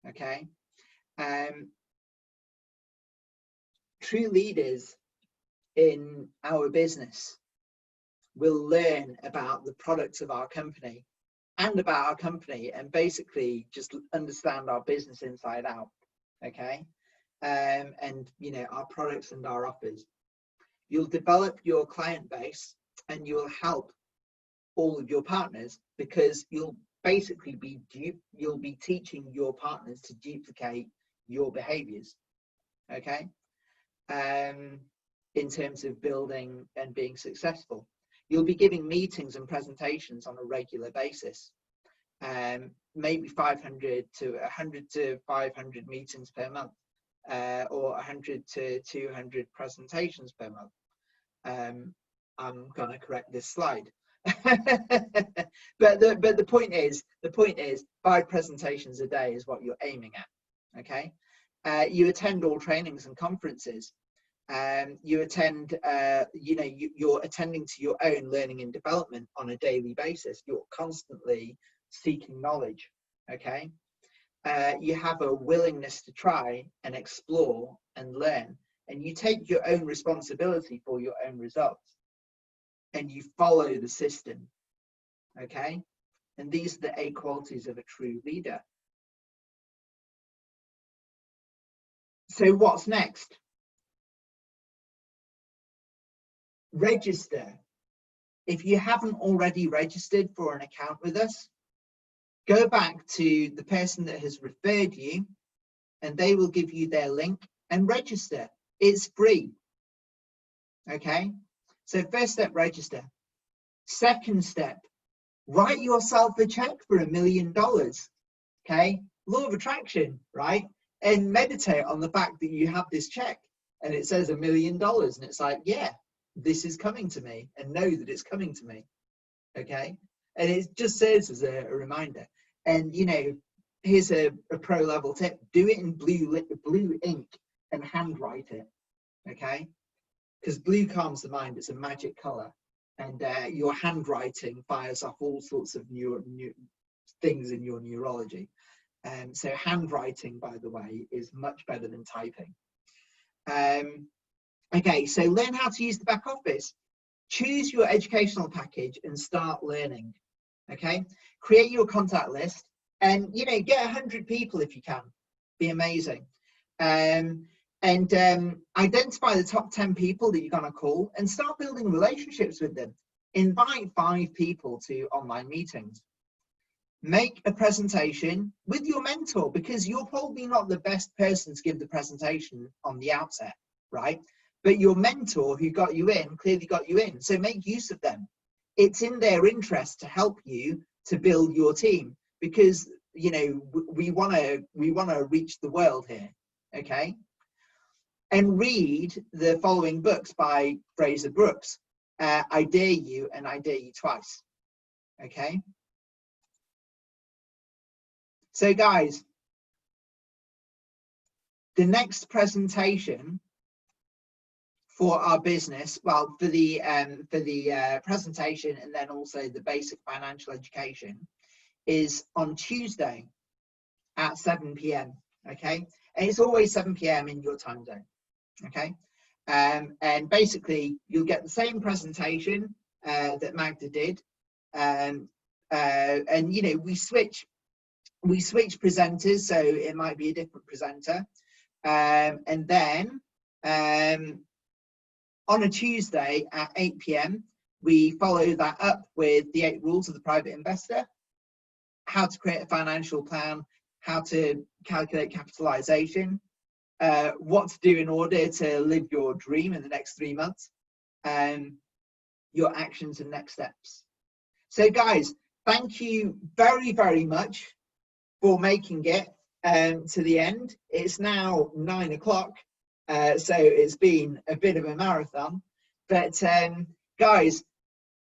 Okay, true leaders in our business will learn about the products of our company and about our company, and basically just understand our business inside out. Okay, and you know, our products and our offers. You'll develop your client base, and you'll help all of your partners, because you'll basically you'll be teaching your partners to duplicate your behaviors. Okay, in terms of building and being successful. You'll be giving meetings and presentations on a regular basis, maybe 500 to 100 to 500 meetings per month, or 100 to 200 presentations per month. I'm gonna correct this slide. but the point is 5 presentations a day is what you're aiming at. Okay, you attend all trainings and conferences. You attend, you know, you're attending to your own learning and development on a daily basis. You're constantly seeking knowledge. Okay, you have a willingness to try and explore and learn, and you take your own responsibility for your own results, and you follow the system. Okay, and these are the 8 qualities of a true leader. So what's next? Register. If you haven't already registered for an account with us, go back to the person that has referred you, and they will give you their link, and register. It's free. Okay, so first step, register. Second step, write yourself a check for $1 million. Okay, law of attraction, right? And meditate on the fact that you have this check and it says $1 million, and it's like, yeah, this is coming to me, and know that it's coming to me. Okay, and it just serves as a reminder. And you know, here's a pro level tip: do it in blue ink and handwrite it. Okay, because blue calms the mind. It's a magic color, and your handwriting fires off all sorts of new things in your neurology. So handwriting, by the way, is much better than typing. Okay, so learn how to use the back office. Choose your educational package and start learning. Okay, create your contact list, and you know, get 100 people if you can. Be amazing. And identify the top 10 people that you're going to call and start building relationships with them. Invite 5 people to online meetings. Make a presentation with your mentor, because you're probably not the best person to give the presentation on the outset, right? But your mentor who got you in clearly got you in, so make use of them. It's in their interest to help you to build your team, because you know, we want to reach the world here. Okay, and read the following books by Fraser Brooks: I Dare You and I Dare You Twice. Okay, so guys, the next presentation for our business, well, for the presentation and then also the basic financial education, is on Tuesday at 7 p.m. Okay, and it's always 7 p.m. in your time zone. Okay, and basically you'll get the same presentation that Magda did, and you know, we switch presenters, so it might be a different presenter, and then on a Tuesday at 8 p.m. we follow that up with the 8 rules of the private investor, how to create a financial plan, how to calculate capitalization, what to do in order to live your dream in the next 3 months, your actions and next steps. So guys, thank you very, very much for making it to the end. It's now 9 o'clock, so it's been a bit of a marathon, but guys,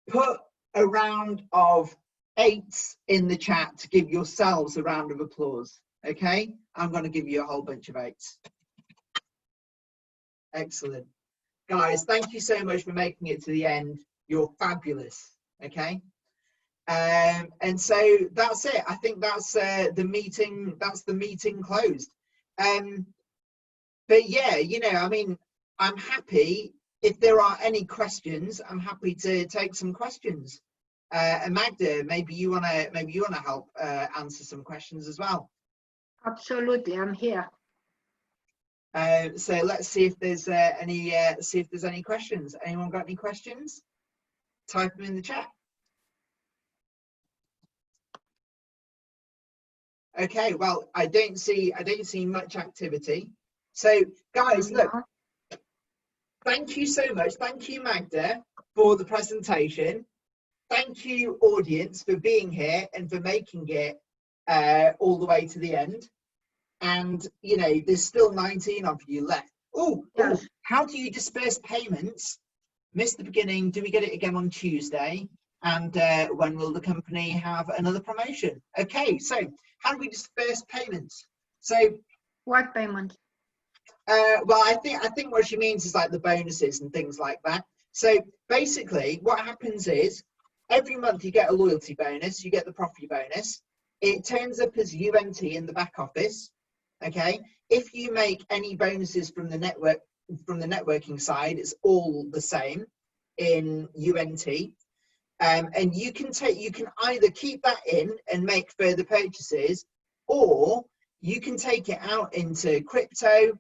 put a round of 8s in the chat to give yourselves a round of applause. Okay, I'm going to give you a whole bunch of 8s. Excellent. Guys, thank you so much for making it to the end. You're fabulous. Okay, and so that's it. I think that's the meeting. That's the meeting closed. But yeah, you know, I mean, I'm happy if there are any questions. I'm happy to take some questions. And Magda, maybe you wanna help answer some questions as well. Absolutely, I'm here. So let's see if there's any questions. Anyone got any questions? Type them in the chat. Okay, well, I don't see much activity. So guys, look, thank you so much. Thank you, Magda, for the presentation. Thank you, audience, for being here and for making it all the way to the end. And you know, there's still 19 of you left. Oh, yes. How do you disperse payments? Missed the beginning. Do we get it again on Tuesday? And when will the company have another promotion? Okay, so how do we disperse payments? So what payment? Well, I think what she means is like the bonuses and things like that. So basically, what happens is every month you get a loyalty bonus, you get the profit bonus. It turns up as UNT in the back office. Okay, if you make any bonuses from the networking side, it's all the same in UNT. And you can either keep that in and make further purchases, or you can take it out into crypto,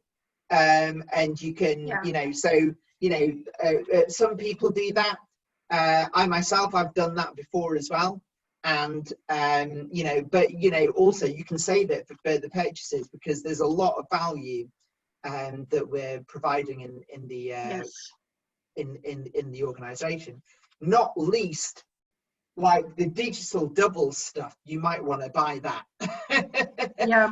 and you can, you know, so, you know, some people do that. I myself, I've done that before as well. And, you know, but, you know, also you can save it for further purchases, because there's a lot of value that we're providing in the, in the organization. Not least like the digital double stuff, you might want to buy that. Yeah,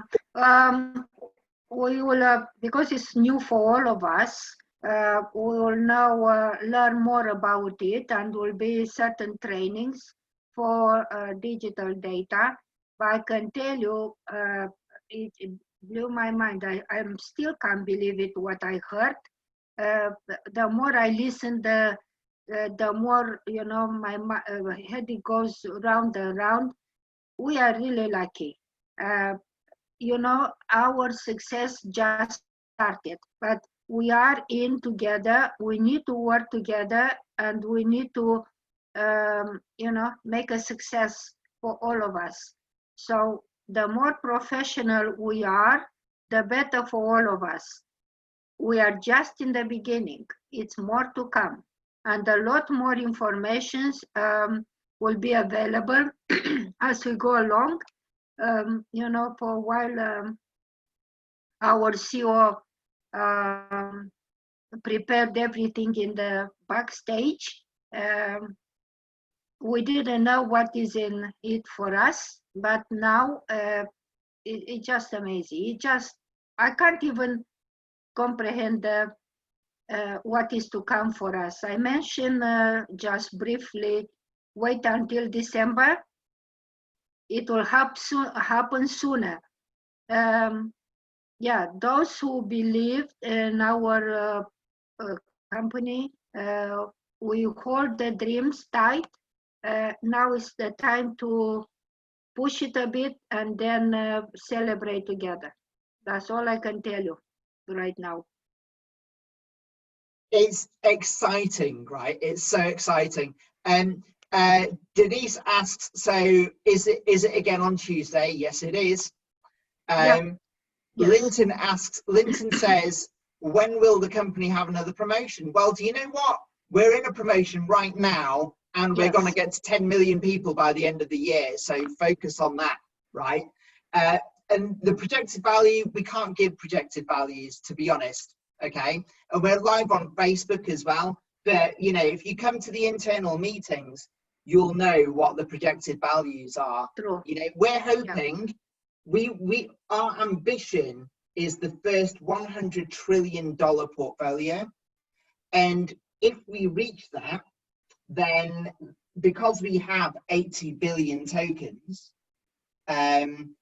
we will, because it's new for all of us, we will now learn more about it, and will be certain trainings for digital data. But I can tell you, it blew my mind. I still can't believe it, what I heard. The more I listen, the more, you know, my head goes round and round. We are really lucky. You know, our success just started, but we are in together. We need to work together, and we need to, you know, make a success for all of us. So the more professional we are, the better for all of us. We are just in the beginning. It's more to come, and a lot more information will be available as we go along. You know, for a while, our CEO prepared everything in the backstage. We didn't know what is in it for us, but now it's just amazing. I can't even comprehend what is to come for us. I mentioned just briefly, wait until December. It will happen sooner. Yeah, those who believe in our company, we hold the dreams tight. Now is the time to push it a bit and then celebrate together. That's all I can tell you right now. It's exciting, right? It's so exciting. Denise asks, so is it again on Tuesday? Yes, it is. Yeah. Yes. Linton says, when will the company have another promotion? Well, do you know what? We're in a promotion right now, and we're going to get to 10 million people by the end of the year. So focus on that, right? And the projected value, we can't give projected values, to be honest. Okay. And we're live on Facebook as well. But, you know, if you come to the internal meetings, you'll know what the projected values are. True. You know, we're hoping, our ambition is the first $100 trillion portfolio. And if we reach that, then because we have 80 billion tokens, then,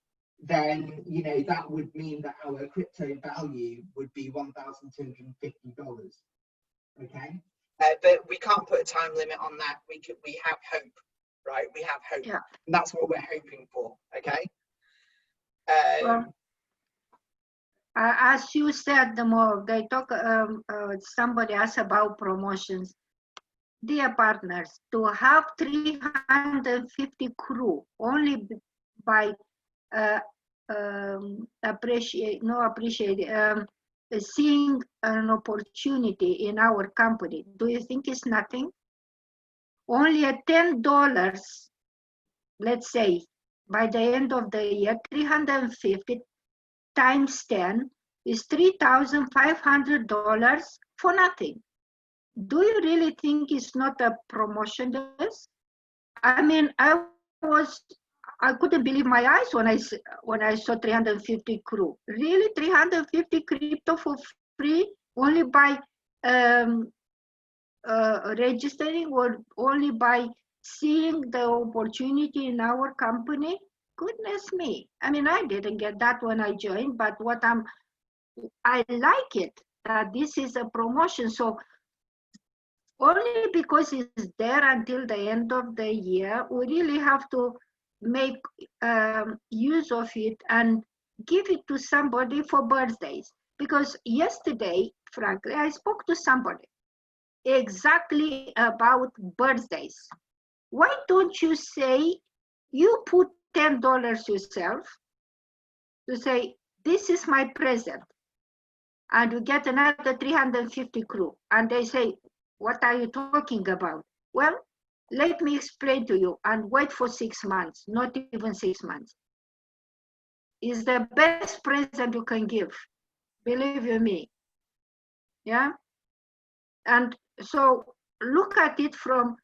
you know, that would mean that our crypto value would be $1,250. Okay. But we can't put a time limit on that. We have hope, right? We have hope. Yeah. And that's what we're hoping for. Okay. Well, as you said, the more they talk, somebody asked about promotions. Dear partners, to have 350 crew only by seeing an opportunity in our company, do you think it's nothing? Only at $10, let's say, by the end of the year, 350 times 10 is $3,500 for nothing. Do you really think it's not a promotion? I mean, I couldn't believe my eyes when I saw 350 crew. Really, 350 crypto for free, only by registering, or only by seeing the opportunity in our company? Goodness me. I mean, I didn't get that when I joined, but I like it, that this is a promotion. So only because it's there until the end of the year, we really have to make use of it and give it to somebody for birthdays. Because yesterday, frankly, I spoke to somebody exactly about birthdays. Why don't you say, you put $10 yourself to say, this is my present, and you get another 350 crew, and they say, what are you talking about? Well, let me explain to you, and wait for 6 months, not even 6 months. Is the best present you can give, believe you me. Yeah. And so look at it from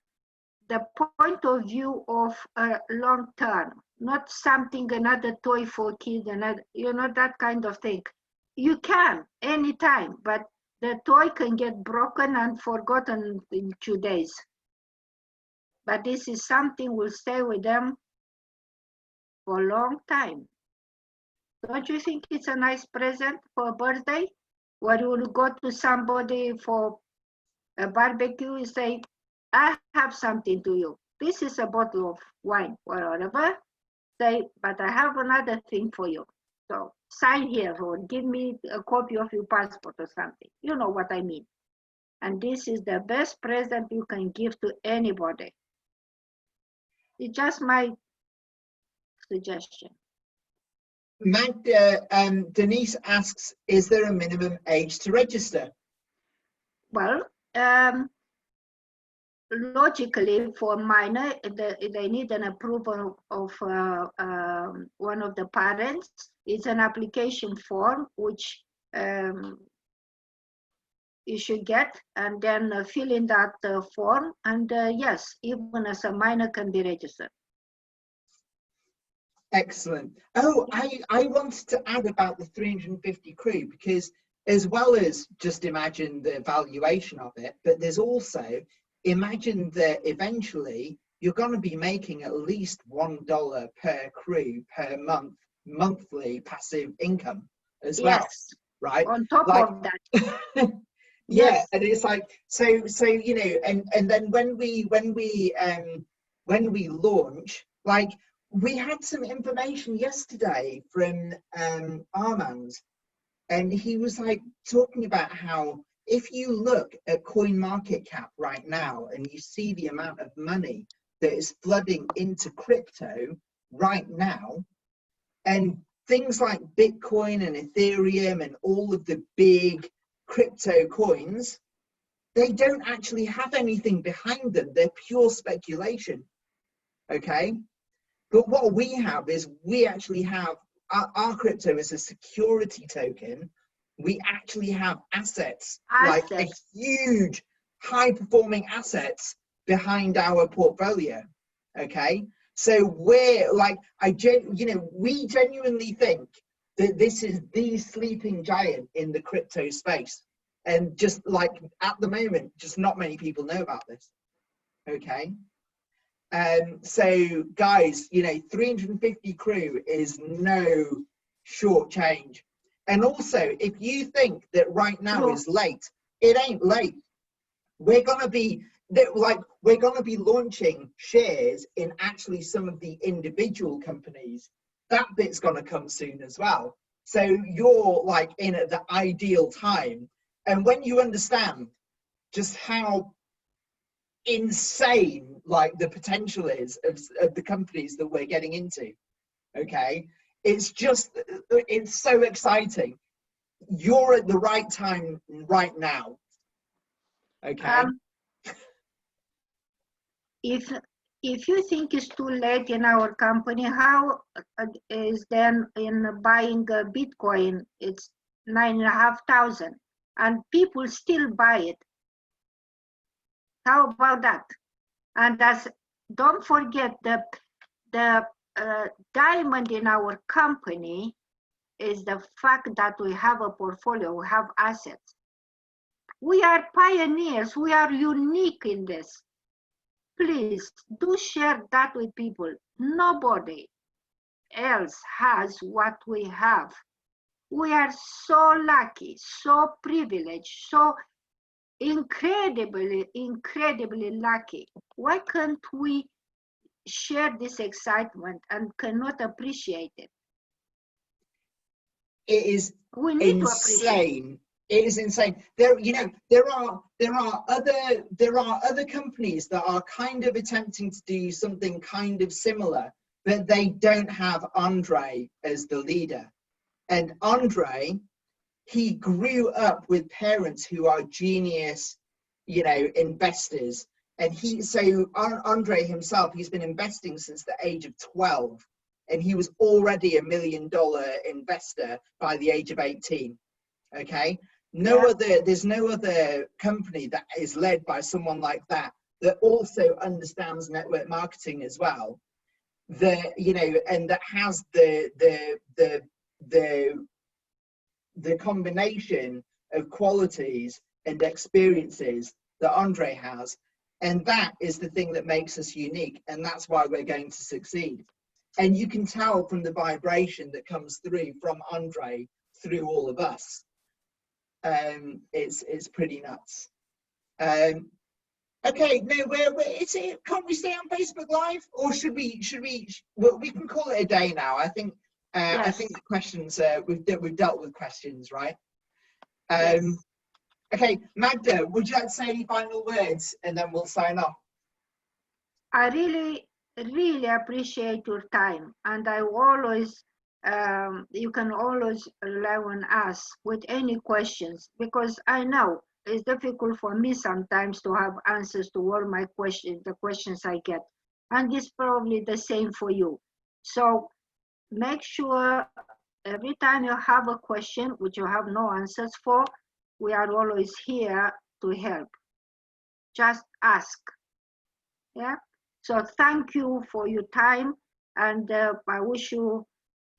the point of view of a long term, not something, another toy for kids, another, that kind of thing. You can anytime, but the toy can get broken and forgotten in 2 days. But this is something will stay with them for a long time. Don't you think it's a nice present for a birthday? Where you will go to somebody for a barbecue and say, I have something to you. This is a bottle of wine or whatever. Say, but I have another thing for you. So sign here or give me a copy of your passport or something. You know what I mean. And this is the best present you can give to anybody. It's just my suggestion. Magda, Denise asks, is there a minimum age to register? Well, logically for minor, they need an approval of one of the parents. It's an application form which you should get, and then fill in that form, and yes, even as a minor can be registered. Excellent. Oh, I wanted to add about the 350 crew, because as well as just imagine the valuation of it, but there's also imagine that eventually you're going to be making at least $1 per crew per month, monthly passive income as well. Yes, right? On top of that. Yeah, Yes. and it's like so you know, and then when we launch, like we had some information yesterday from Armand, and he was like talking about how if you look at CoinMarketCap right now and you see the amount of money that is flooding into crypto right now, and things like Bitcoin and Ethereum and all of the big crypto coins, they don't actually have anything behind them. They're pure speculation, okay? But what we have is we actually have our crypto is a security token. We actually have assets, like a huge high-performing assets behind our portfolio, okay? So we're like, we genuinely think that this is the sleeping giant in the crypto space. And just like at the moment, just not many people know about this, okay? So guys, 350 crew is no short change. And also, if you think that right now is late, it ain't late. We're gonna be launching shares in actually some of the individual companies. That bit's gonna come soon as well. So you're like in at the ideal time. And when you understand just how insane like the potential is of the companies that we're getting into, okay, it's so exciting. You're at the right time right now, okay? If you think it's too late in our company, how is then in buying a Bitcoin? It's 9,500 and people still buy it. How about that? And don't forget the diamond in our company is the fact that we have a portfolio, we have assets. We are pioneers, we are unique in this. Please do share that with people. Nobody else has what we have. We are so lucky, so privileged, so incredibly lucky. Why can't we share this excitement and cannot appreciate it? It is insane. It is insane. There are other companies that are kind of attempting to do something kind of similar, but they don't have Andre as the leader. And Andre, he grew up with parents who are genius, investors. And Andre himself, he's been investing since the age of 12. And he was already $1 million investor by the age of 18. Okay, there's no other company that is led by someone like that that also understands network marketing as well, that, you know, and that has the combination of qualities and experiences that Andre has. And that is the thing that makes us unique, and that's why we're going to succeed. And you can tell from the vibration that comes through from Andre through all of us. It's pretty nuts. Okay, no, can't we stay on Facebook Live, or should we? Well, we can call it a day now. I think. Yes. I think the questions we've dealt with questions, right? Yes. Okay, Magda, would you like to say any final words, and then we'll sign off? I really appreciate your time, and I always, you can always rely on us with any questions, because I know it's difficult for me sometimes to have answers to all my questions, the questions I get, and it's probably the same for you. So make sure every time you have a question which you have no answers for, we are always here to help. Just ask. Yeah. So thank you for your time, and I wish you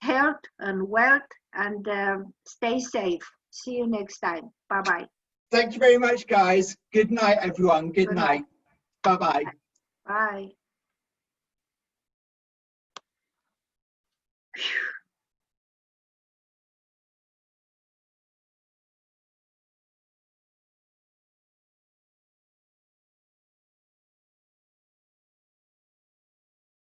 health and wealth, and stay safe. See you next time. Bye-bye. Thank you very much, guys. Good night, everyone. Good night. Bye-bye. Bye.